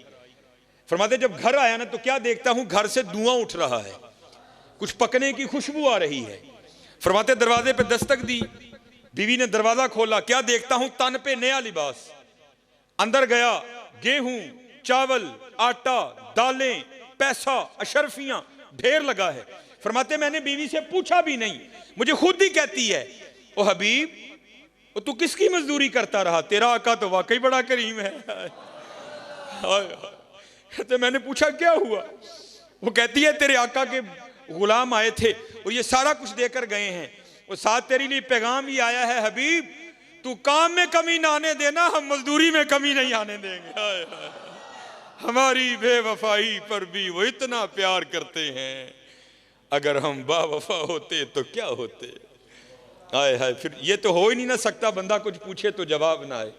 फरमाते जब घर आया ना तो क्या देखता हूं, घर से धुआं उठ रहा है, कुछ पकने की खुशबू आ रही है। फरमाते दरवाजे पे दस्तक दी, बीवी ने दरवाजा खोला, क्या देखता हूं तन पे नया लिबास। अंदर गया, गेहूं, चावल, आटा, दालें, पैसा, अशरफियां ढेर लगा है। फरमाते मैंने बीवी से पूछा भी नहीं, मुझे खुद ही कहती है, ओ हबीब वो तू किसकी मजदूरी करता रहा, तेरा आका तो वाकई बड़ा करीम है। तो मैंने पूछा क्या हुआ? वो कहती है तेरे आका के गुलाम आए थे और ये सारा कुछ देकर गए हैं, वो साथ तेरे लिए पैगाम भी आया है, हबीब तू काम में कमी ना आने देना, हम मजदूरी में कमी नहीं आने देंगे। हाय हाय, हमारी बेवफाई पर भी वो इतना प्यार करते हैं, अगर हम बावफा होते तो क्या होते। हाय हाय, फिर ये तो हो ही नहीं ना सकता बंदा कुछ पूछे तो जवाब ना आए।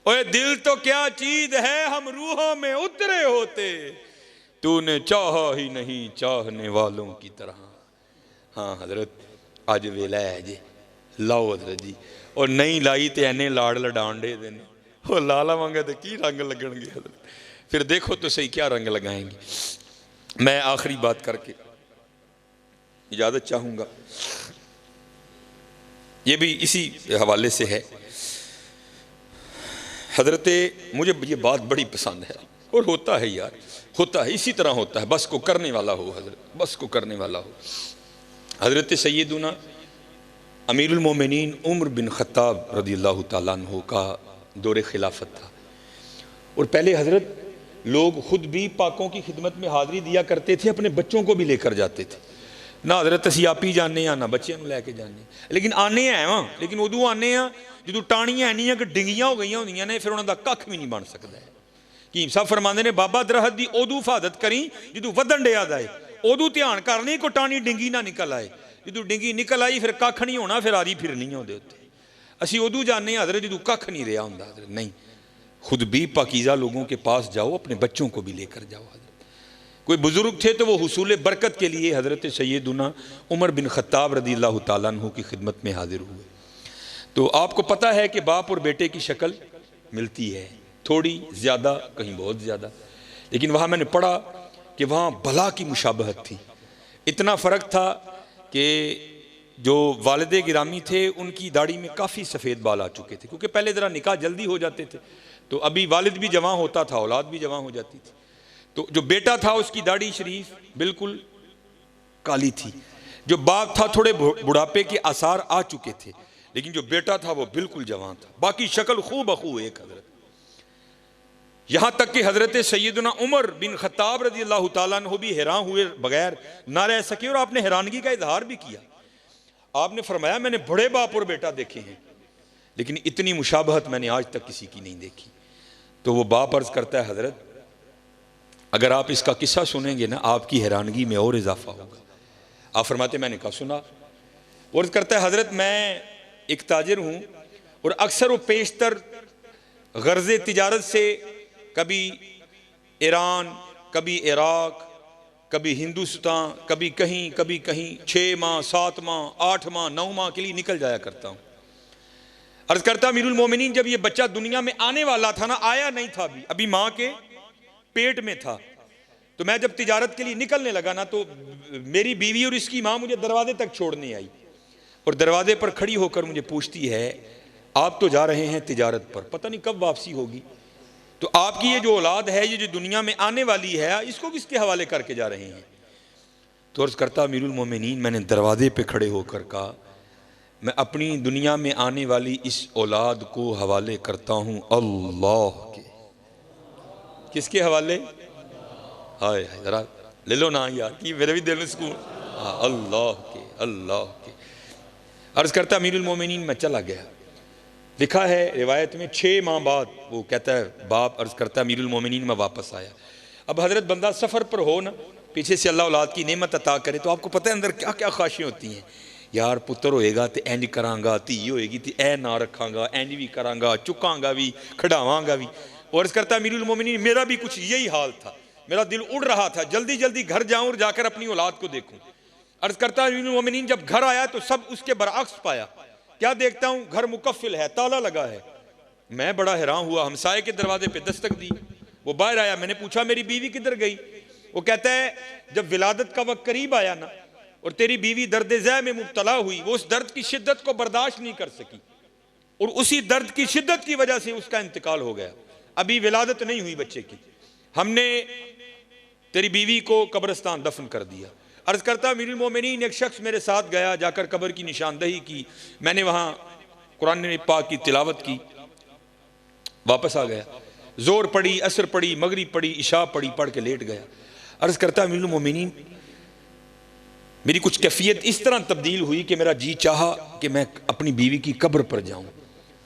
ओए दिल तो क्या चीज है, हम रूहों में उतरे होते, तूने चाहा ही नहीं चाहने वालों की तरह। हाँ हजरत अज वेला है जी, लाओ हजरत जी, और नहीं लाई तो एने लाड़ लडान दे देने, वो ला लावांगे तो की रंग लगणगे हजरत, फिर देखो तो सही क्या रंग लगाएंगे। मैं आखिरी बात करके इजाजत चाहूंगा, ये भी इसी हवाले से है। हजरत मुझे ये बात बड़ी पसंद है, और होता है यार, होता है इसी तरह होता है, बस को करने वाला हो हजरत, बस को करने वाला हो। हजरत सैयदुना अमीरुल मोमिनीन उमर बिन खत्ताब रज़ियल्लाहु ताला अन्हु का दौरे खिलाफत था, और पहले हजरत लोग खुद भी पाकों की खिदमत में हाज़िरी दिया करते थे, अपने बच्चों को भी लेकर जाते थे। ना हजरत असी आप ही जाने ना बच्चों को लैके जाने, लेकिन आने हैं वहाँ, लेकिन उदू आने जो टाणियां है कि डिंगियां हो गई होंदियां ने, फिर उन्होंने कख भी नहीं बन सकता है। कीम साहब फरमाते ने बाबा दरहत की उदू हिफाजत करी जो वधन डिया जाए, उदू ध्यान करनी को टाणी डिंगी ना निकल आए, जो डिंगी निकल आई फिर कख नहीं होना, फिर आरी फिर नहीं होते उत्ते। असी उदू जाने हजरत जो कख नहीं रहा होंदा हजरत, नहीं, खुद भी पाकीज़ा लोगों के पास जाओ, अपने बच्चों को भी लेकर जाओ हजरत। कोई बुजुर्ग थे तो वो हुसूल बरकत के लिए हजरत सैयदुना उमर बिन खत्ताब रज़ियल्लाहु ताला अन्हु की खिदमत में हाजिर हुए। तो आपको पता है कि बाप और बेटे की शक्ल मिलती है, थोड़ी ज़्यादा कहीं बहुत ज़्यादा, लेकिन वहाँ मैंने पढ़ा कि वहाँ भला की मुशाबहत थी। इतना फ़र्क था कि जो वालिद गिरामी थे उनकी दाढ़ी में काफ़ी सफ़ेद बाल आ चुके थे, क्योंकि पहले ज़रा निकाह जल्दी हो जाते थे, तो अभी वालिद भी जवां होता था, औलाद भी जवां हो जाती थी। तो जो बेटा था उसकी दाढ़ी शरीफ बिल्कुल काली थी, जो बाप था थोड़े बुढ़ापे के आसार आ चुके थे, लेकिन जो बेटा था वो बिल्कुल जवान था, बाकी शक्ल खूब अखू एक हजरत। यहां तक कि हजरत सैयदना उमर बिन खत्ताब रज़ियल्लाहु ताला अन्हु भी हैरान हुए बगैर ना रह सके, और आपने हैरानगी का इजहार भी किया। आपने फरमाया मैंने बड़े बाप और बेटा देखे हैं, लेकिन इतनी मुशाबहत मैंने आज तक किसी की नहीं देखी। तो वो बाप अर्ज करता है हजरत अगर आप इसका किस्सा सुनेंगे ना आपकी हैरानगी में और इजाफा होगा। आप फरमाते मैंने कहा सुना। और करता है हजरत मैं एक ताजिर हूँ, और अक्सर वो पेशतर गर्ज़े तिजारत से कभी ईरान, कभी इराक, कभी हिंदुस्तान, कभी कहीं 6 माह 7 माह 8 माह 9 माह के लिए निकल जाया करता हूँ। अर्ज करता अमीरुल मोमिनीन जब ये बच्चा दुनिया में आने वाला था ना, आया नहीं था अभी माँ के पेट में था, तो मैं जब तिजारत के लिए निकलने लगा ना, तो मेरी बीवी और इसकी माँ मुझे दरवाजे तक छोड़ने आई। और दरवाजे पर खड़ी होकर मुझे पूछती है, आप तो जा रहे हैं तिजारत पर, पता नहीं कब वापसी होगी, तो आपकी ये जो औलाद है, ये जो दुनिया में आने वाली है, इसको किसके हवाले करके जा रहे हैं? तो अर्ज़ करता अमीरुल मोमिनीन, मैंने दरवाजे पे खड़े होकर कहा, मैं अपनी दुनिया में आने वाली इस औलाद को हवाले करता हूँ अल्लाह के। किसके हवाले? हाय हाय, जरा ले लो ना यार, कि मेरे भी दिल में सुकून। हाँ, अल्लाह के, अल्लाह के। अर्ज़ करता अमीरुल मोमिनीन, मैं चला गया। लिखा है रिवायत में 6 माह बाद वो कहता है बाप, अर्ज़ करता अमीरुल मोमिनीन, मैं वापस आया। अब हज़रत बंदा सफ़र पर हो ना, पीछे से अल्लाह औलाद की नेमत अता करे, तो आपको पता है अंदर क्या क्या ख्वाहिशें होती हैं। यार पुत्र होएगा तो इंज करांगा, धी होएगी तो ए ना रखांगा, इंज भी करांगा, चुकांगा भी, खड़ावांगा भी। और अर्ज़ करता अमीरुल मोमिनीन, मेरा भी कुछ यही हाल था। मेरा दिल उड़ रहा था, जल्दी जल्दी घर जाऊं और जाकर अपनी औलाद को देखूं। अर्ज़ करता अमीरुल मोमिनीन, जब घर आया तो सब उसके बरअक्स पाया। क्या देखता हूं, घर मुकफ़िल है, ताला लगा है। मैं बड़ा हैरान हुआ, हमसाये के दरवाजे पे दस्तक दी, वो बाहर आया। मैंने पूछा मेरी बीवी किधर गई? वो कहता है जब विलादत का वक्त करीब आया ना और तेरी बीवी दर्द ज़ै में मुब्तला हुई, वो उस दर्द की शिद्दत को बर्दाश्त नहीं कर सकी और उसी दर्द की शिद्दत की वजह से उसका इंतकाल हो गया। अभी विलादत नहीं हुई बच्चे की, हमने तेरी बीवी को कब्रिस्तान दफन कर दिया। अर्ज़ करता अमीरुल मोमिनीन, एक शख्स मेरे साथ गया, जाकर कब्र की निशानदही की, मैंने वहाँ कुरान पाक की तिलावत की, वापस आ गया। जोर पड़ी, असर पड़ी, मगरिब पड़ी, इशा पड़ी, पढ़ के लेट गया। अर्ज़ करता अमीरुल मोमिनीन, मेरी कुछ कैफियत इस तरह तब्दील हुई कि मेरा जी चाहा कि मैं अपनी बीवी की कब्र पर जाऊँ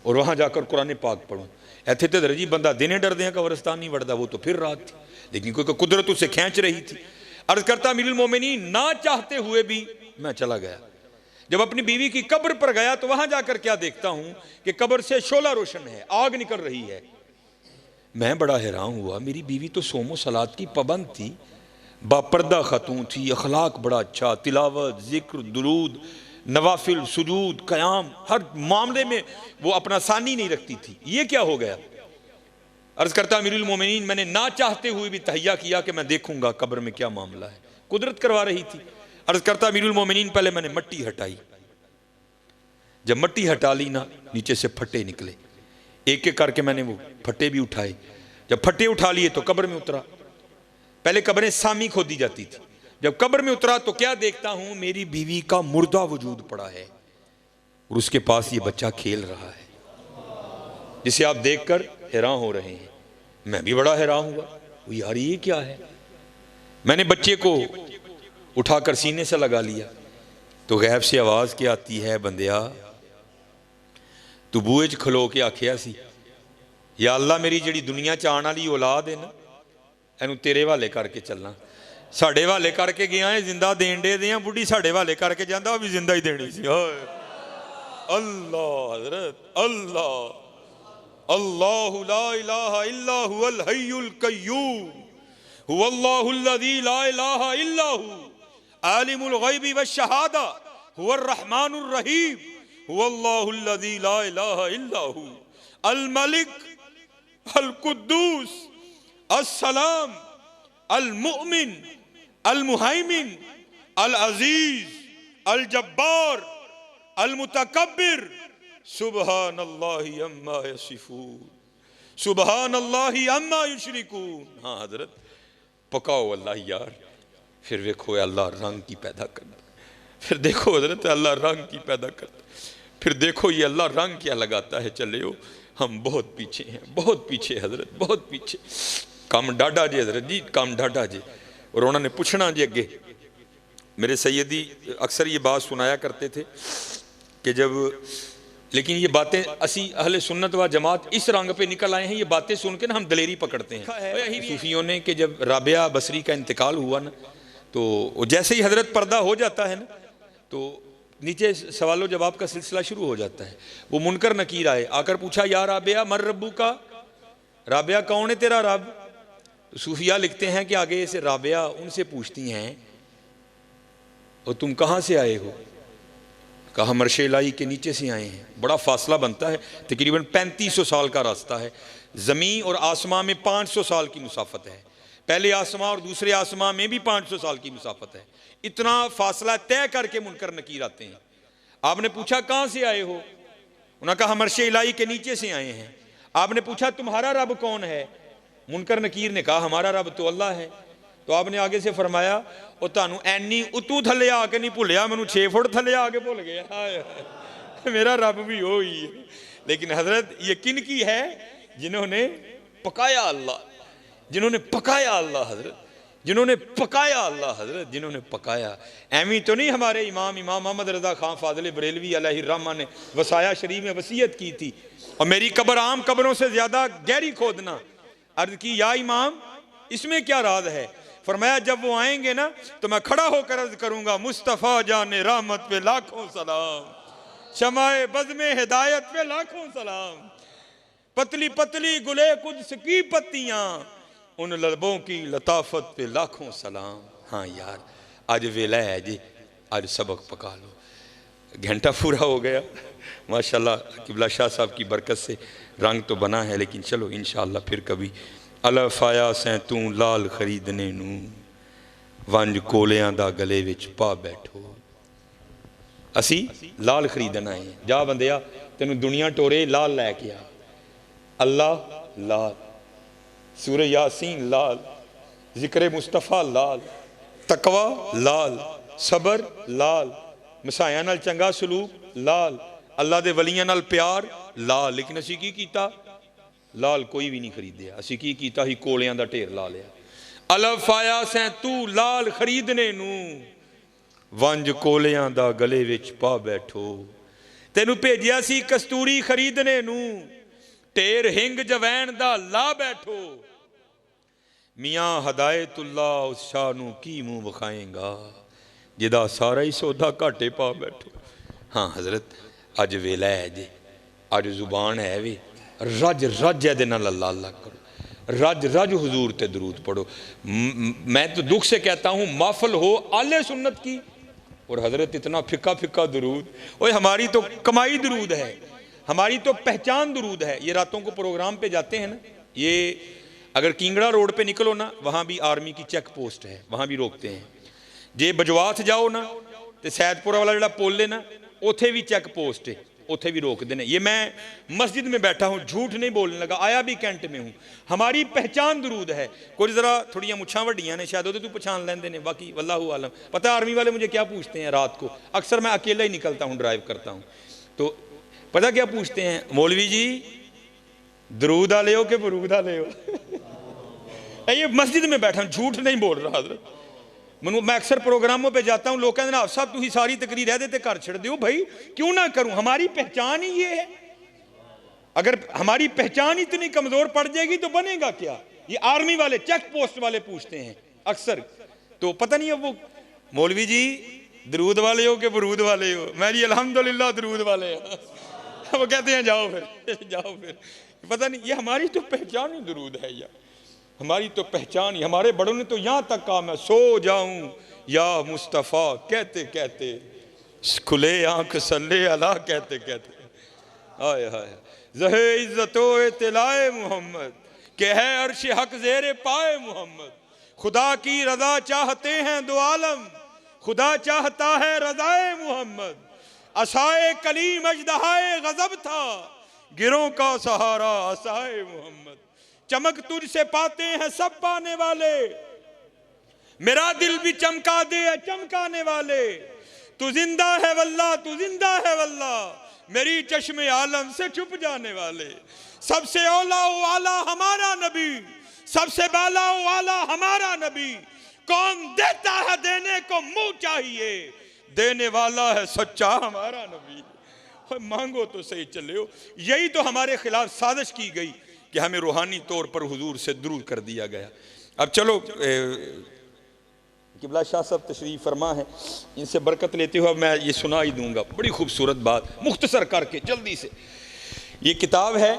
और वहाँ जाकर कुरान पाक पढ़ूँ। ऐथे तो दर्जी बंदा दिने डर दें कब्रिस्तान नहीं वड़ता, वो तो फिर रात थी, लेकिन कोई कुदरत उसे खींच रही थी। अर्ज़ करता अमीरुल मोमिनीन, ना चाहते हुए भी मैं चला गया। जब अपनी बीवी की कब्र पर गया तो वहां जाकर क्या देखता हूं कि कब्र से शोला रोशन है, आग निकल रही है। मैं बड़ा हैरान हुआ, मेरी बीवी तो सोमो सलात की पाबंद थी, बापर्दा खतून थी, अखलाक बड़ा अच्छा, तिलावत, जिक्र, दुरूद, नवाफिल, सुजूद, क़याम, हर मामले में वो अपना सानी नहीं रखती थी। ये क्या हो गया? अर्ज़ करता अमीरुल मोमिनीन, मैंने ना चाहते हुए भी तहैया किया कि मैं देखूंगा कब्र में क्या मामला है, कुदरत करवा रही थी। अर्ज़ करता अमीरुल मोमिनीन, पहले मैंने मट्टी हटाई। जब मट्टी हटा ली ना, नीचे से फट्टे निकले, एक एक करके मैंने वो फट्टे भी उठाए। जब फट्टे उठा लिए तो कब्र में उतरा। पहले कब्रें सामी खोदी जाती थी, जब कब्र में उतरा तो क्या देखता हूं, मेरी बीवी का मुर्दा वजूद पड़ा है और उसके पास ये बच्चा खेल रहा है, जिसे आप देखकर हैरान हो रहे हैं। मैं भी बड़ा हैरान हुआ, यार ये क्या है। मैंने बच्चे को उठाकर सीने से लगा लिया तो गैब से आवाज़ क्या आती है, बंदिया तू बूहे च खलो के आखिया सी, या अल्लाह मेरी जिहड़ी दुनिया च आने वाली औलाद है ना, इनू तेरे हवाले करके चलना। साढ़े हवाले करके गया है, जिंदा देन दे दियां, बुढ़ी साढ़े हवाले करके जाता, वो भी जिंदा ही देनी सी। अल्लाह हज़रत अल्लाह, अल्लाहु ला इलाहा इल्ला हुवल हय्युल कय्यूम, हुवल्लाहुल्लज़ी ला इलाहा इल्ला हु, आलिमुल गैबि वश्शहादा, हुवर रहमानुर रहीम, हुवल्लाहुल्लज़ी ला इलाहा इल्ला हु, अल मलिक अल कुद्दूस अस्सलाम अल मुअमिन अल मुहैमिन अल अजीज अल जब्बार अल मुतकब्बिर, सुबहानल्लाहि अम्मा यसिफून, सुबहानल्लाहि अम्मा युशरिकून। हाँ हजरत, पकाओ अल्लाह यार, फिर देखो अल्लाह रंग की पैदा करता, फिर देखो हजरत अल्लाह रंग की पैदा करता, फिर देखो ये अल्लाह रंग क्या लगाता है। चले हो, हम बहुत पीछे हैं, बहुत पीछे हजरत, बहुत पीछे। कम डाढ़ा जी हजरत जी, कम डाढ़ा जी। और उन्होंने पूछना जी अगे, मेरे सैयदी अक्सर ये बात सुनाया करते थे कि जब, लेकिन ये बातें असी अहले सुन्नत व जमात इस रंग पे निकल आए हैं, ये बातें सुन के ना हम दलेरी पकड़ते हैं। सूफियों ने कि जब राबिया बसरी का इंतकाल हुआ ना, तो जैसे ही हजरत पर्दा हो जाता है ना, तो नीचे सवालों जवाब का सिलसिला शुरू हो जाता है। वो मुनकर नकीर आए, आकर पूछा, या राबिया मर रब्बू का, राबिया कौन है तेरा रब? तो सूफिया लिखते हैं कि आगे से राबिया उनसे पूछती हैं, और तुम कहाँ से आए हो? कहा मरशे इलाही के नीचे से आए हैं। बड़ा फासला बनता है, तकरीबन 3500 साल का रास्ता है। ज़मीन और आसमां में 500 साल की मुसाफत है, पहले आसमां और दूसरे आसमां में भी 500 साल की मुसाफत है। इतना फासला तय करके मुनकर नकीर आते हैं। आपने पूछा कहाँ से आए हो? उन्होंने कहा हम अर्शे इलाही के नीचे से आए हैं। आपने पूछा तुम्हारा रब कौन है? मुनकर नकीर ने कहा हमारा रब तो अल्लाह है। तो आपने आगे से फरमाया और तानू एनी उतू थले आके नहीं भुलिया, मैनू 6 फुट थले आके भुल गया। मेरा रब भी हो ही है। लेकिन हजरत ये किन की है? जिन्होंने पकाया अल्लाह, जिन्होंने पकाया अल्लाह हजरत, जिन्होंने पकाया अल्लाह हजरत, जिन्होंने पकाया। एमी तो नहीं हमारे इमाम मोहम्मद रजा खान फाजिल बरेलवी अलैहिर्रहमा ने वसाया शरीफ में वसीयत की थी और मेरी कब्र आम कब्रों से ज्यादा गहरी खोदना। अर्ज की या इमाम इसमें क्या राज है? फरमाया जब वो आएंगे ना तो मैं खड़ा होकर अर्ज करूंगा मुस्तफ़ा जाने रहमत पे लाखों सलाम, शमाए बज़ में हिदायत पे लाखों सलाम, पतली पतली गुले कुद्स की पत्तियां, उन लबों की लताफत पे लाखों सलाम। हाँ यार आज वेला है जी, आज सबक पका लो। घंटा पूरा हो गया माशाल्लाह, किबला शाह साहब की बरकत से रंग तो बना है, लेकिन चलो इंशाअल्लाह फिर कभी। अलफ आया सैं तू लाल खरीदने नू, वंज कोलियां दा गले विच पा बैठो। असी लाल खरीदना है। जा बंदिया तेनू दुनिया टोरे लाल लैके आ। अल्लाह लाल, सूरह यासीन लाल, जिक्र मुस्तफ़ा लाल, तकवा लाल, सबर लाल, मसाया नाल चंगा सलूक लाल, अल्लाह दे वलियां नाल प्यार लाल। लेकिन असी की कीता? लाल कोई भी नहीं खरीदिया। असी की कीता ही कोलियां दा ढेर ला लिया। अलफ आया सैं तू लाल खरीदने नू, वंज कोलियां दा गले विच पा बैठो। तेनू भेजिया सी कस्तूरी खरीदने नू, ढेर हिंग जवैन दा ला बैठो। मियाँ हदायतुल्ला उस शाह नू की मुंह विखाएगा, जिदा सारा ही सौदा घाटे पा बैठो। हाँ हजरत अज वेला है जी, अज जुबान है भी रज रज ए नाल अल्लाह अल्लाह करो, रज रज हुजूर ते दरूद पढ़ो। मैं तो दुख से कहता हूँ महफिल हो आले सुन्नत की और हजरत इतना फिक्का फिक्का दरूद। ओए हमारी तो कमाई दरूद है, हमारी तो पहचान दरूद है। ये रातों को प्रोग्राम पे जाते हैं ना, ये अगर किंगड़ा रोड पे निकलो ना, वहाँ भी आर्मी की चेक पोस्ट है, वहाँ भी रोकते हैं। जे बजवात जाओ ना तो सैदपुरा वाला जो पुल है ना, उथे भी चेक पोस्ट है, उथे भी रोकते हैं। ये मैं मस्जिद में बैठा हूँ, झूठ नहीं बोलने लगा, आया भी कैंट में हूँ। हमारी पहचान दरूद है। कुछ ज़रा थोड़ियाँ मुछां वड्डियां ने शायद, तू पहचान लेंदे ने, बाकी वल्लाहु आलम। पता है आर्मी वाले मुझे क्या पूछते हैं रात को? अक्सर मैं अकेला ही निकलता हूँ, ड्राइव करता हूँ, तो पता क्या पूछते हैं? मौलवी जी दरूद आ ले हो कि बरूद आ ले हो? ये मस्जिद में बैठा हूँ, झूठ नहीं बोल रहा हजरत। मैं अक्सर प्रोग्रामों पे जाता हूँ, लोग कहते हैं आप साहब तुम सारी तकरीर रह देते घर छड़ दो। भाई क्यों ना करूं, हमारी पहचान ही ये है। अगर हमारी पहचान इतनी कमजोर पड़ जाएगी तो बनेगा क्या? ये आर्मी वाले चेक पोस्ट वाले पूछते हैं अक्सर, तो पता नहीं है वो मौलवी जी दरूद वाले हो कि बरूद वाले हो? मैं जी अल्हम्दुलिल्लाह दरूद वाले हैं। वो कहते हैं जाओ फिर जाओ फिर। पता नहीं, ये हमारी तो पहचान ही दरूद है यार, हमारी तो पहचान ही। हमारे बड़ों ने तो यहाँ तक कहा मैं सो जाऊं या मुस्तफ़ा कहते कहते, खुले आंख सल्ले अला कहते कहते। आय हाय ज़हे इज़्ज़तो तिलाए मोहम्मद के है अर्श हक ज़ेरे पाए मोहम्मद। खुदा की रज़ा चाहते हैं दो आलम, खुदा चाहता है रज़ाए मोहम्मद। असाए कलीम अजदहाए गज़ब था, गिरों का सहारा असाए मोहम्मद। चमक तुझसे पाते हैं सब पाने वाले, मेरा दिल भी चमका दे चमकाने वाले। तू जिंदा है वल्लाह, तू जिंदा है वल्लाह, मेरी चश्मे आलम से छुप जाने वाले। सबसे औला वाला हमारा नबी, सबसे बाला वाला हमारा नबी। कौन देता है देने को मुंह चाहिए, देने वाला है सच्चा हमारा नबी। मांगो तो सही चले हो। यही तो हमारे खिलाफ साजिश की गई कि हमें रूहानी तौर पर हुजूर से दुरूद कर दिया गया। अब चलो किबला शाह साहब तशरीफ फरमा है, इनसे बरकत लेते हुए मैं ये सुना ही दूंगा। बड़ी खूबसूरत बात मुख्तसर करके जल्दी से। ये किताब है,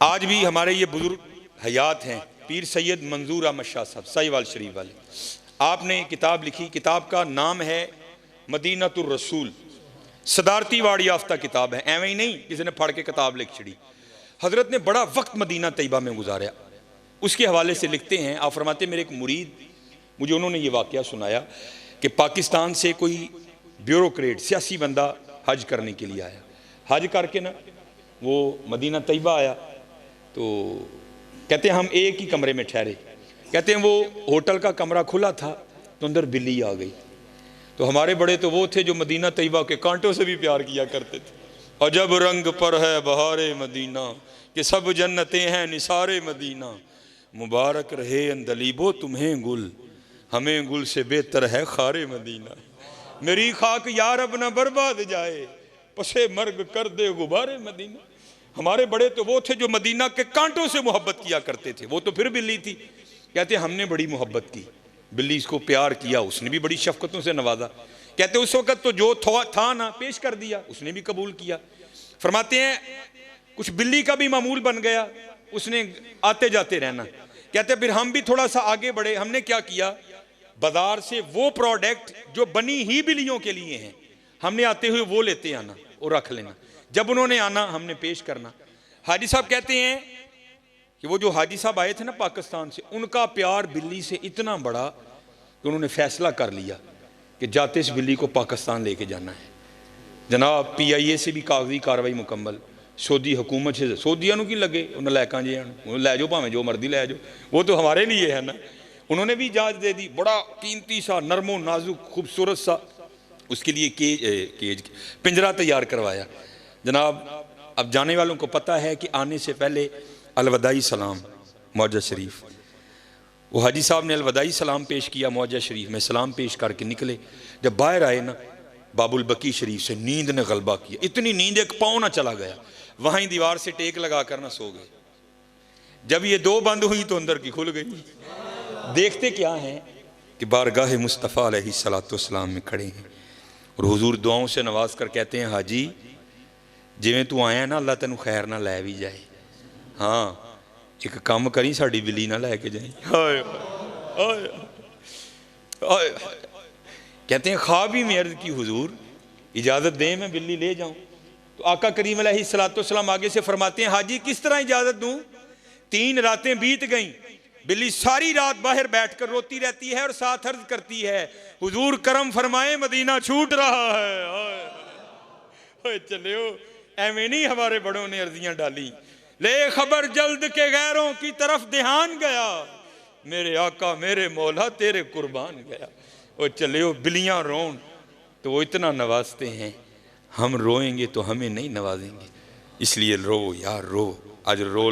आज भी हमारे ये बुजुर्ग हयात हैं, पीर सैयद मंजूर अहमद शाह साहब साहिवाल शरीफ वाले। आपने किताब लिखी, किताब का नाम है मदीनतुर रसूल। सदारती वाड़ याफ्ता किताब है, एवं ही नहीं किसी ने पढ़ के किताब लिख छड़ी। हजरत ने बड़ा वक्त मदीना तैयबा में गुजारा। उसके हवाले से लिखते हैं, आप फरमाते मेरे एक मुरीद, मुझे उन्होंने ये वाक़या सुनाया कि पाकिस्तान से कोई ब्यूरोक्रेट सियासी बंदा हज करने के लिए आया। हज करके ना वो मदीना तैयबा आया तो कहते हैं हम एक ही कमरे में ठहरे। कहते हैं वो होटल का कमरा खुला था तो अंदर बिल्ली आ गई। तो हमारे बड़े तो वो थे जो मदीना तैयबा के कांटों से भी प्यार किया करते थे। और जब रंग पर है बहारे मदीना कि सब जन्नतें हैं निसारे मदीना, मुबारक रहे अंदलीबो तुम्हें गुल, हमें गुल से बेहतर है खारे मदीना। मेरी खाक यार अब न बर्बाद जाए, पसे मर्ग कर दे गुबारे मदीना। हमारे बड़े तो वो थे जो मदीना के कांटों से मोहब्बत किया करते थे। वो तो फिर बिल्ली थी। कहते हमने बड़ी मोहब्बत की, बिल्ली इसको प्यार किया, उसने भी बड़ी शफकतों से नवाजा। कहते उस वक्त तो जो था ना पेश कर दिया, उसने भी कबूल किया। फरमाते हैं कुछ बिल्ली का भी मामूल बन गया, उसने आते जाते रहना। कहते फिर हम भी थोड़ा सा आगे बढ़े। हमने क्या किया, बाजार से वो प्रोडक्ट जो बनी ही बिल्लियों के लिए हैं, हमने आते हुए वो लेते आना और रख लेना। जब उन्होंने आना हमने पेश करना। हाजी साहब कहते हैं कि वो जो हाजी साहब आए थे ना पाकिस्तान से, उनका प्यार बिल्ली से इतना बड़ा कि उन्होंने फैसला कर लिया कि जाते इस बिल्ली को पाकिस्तान लेके जाना है। जनाब PIA से भी कागजी कार्रवाई मुकम्मल, सऊदी हुकूमत से, सऊदिया की लगे उन्हें लैका जे लै जाओ, भावें जो मर्जी लै जाओ, वो तो हमारे लिए है ना। उन्होंने भी इजाज़त दे दी। बड़ा कीमती सा नरमो नाजुक खूबसूरत सा उसके लिए केज पिंजरा तैयार करवाया। जनाब अब जाने वालों को पता है कि आने से पहले अलवदाई सलाम मौजा शरीफ, वो हाजी साहब ने अलवदाई सलाम पेश किया मौजा शरीफ में, सलाम पेश करके निकले। जब बाहर आए ना, बाबुल बकी शरीफ से नींद ने गलबा किया। इतनी नींद एक पाँव ना चला गया, वहीं दीवार से टेक लगा कर ना सो गए। जब ये दो बंद हुई तो अंदर की खुल गई। देखते क्या है कि बारगाह मुस्तफ़ा अलैहिस्सलाम में खड़े हैं और हुजूर दुआओं से नवाज कर कहते हैं हाजी जिवें तू आया ना अल्लाह तेन खैर ना लै भी जाए। हाँ एक काम करी साड़ी बिल्ली ना लैके जाए। हाय हाय हाय। कहते हैं ख्वाब ही में अर्ज़ की हुजूर इजाज़त दें मैं बिल्ली ले जाऊं। तो आका करीम अलैहिस्सलाम आगे से फरमाते हैं हाजी किस तरह इजाज़त दूं। 3 रातें बीत गईं, बिल्ली सारी रात बाहर बैठकर रोती रहती है और साथ अर्ज करती है हुजूर करम फरमाए मदीना छूट रहा है। चले एवं नहीं हमारे बड़ों ने अर्जियां डाली, ले खबर जल्द के गैरों की तरफ ध्यान गया, मेरे आका मेरे मौला तेरे कुर्बान गया। वो चले बिल्लियां रोन तो वो इतना नवाजते हैं, हम रोएंगे तो हमें नहीं नवाजेंगे। इसलिए रो यार रो, आज रो।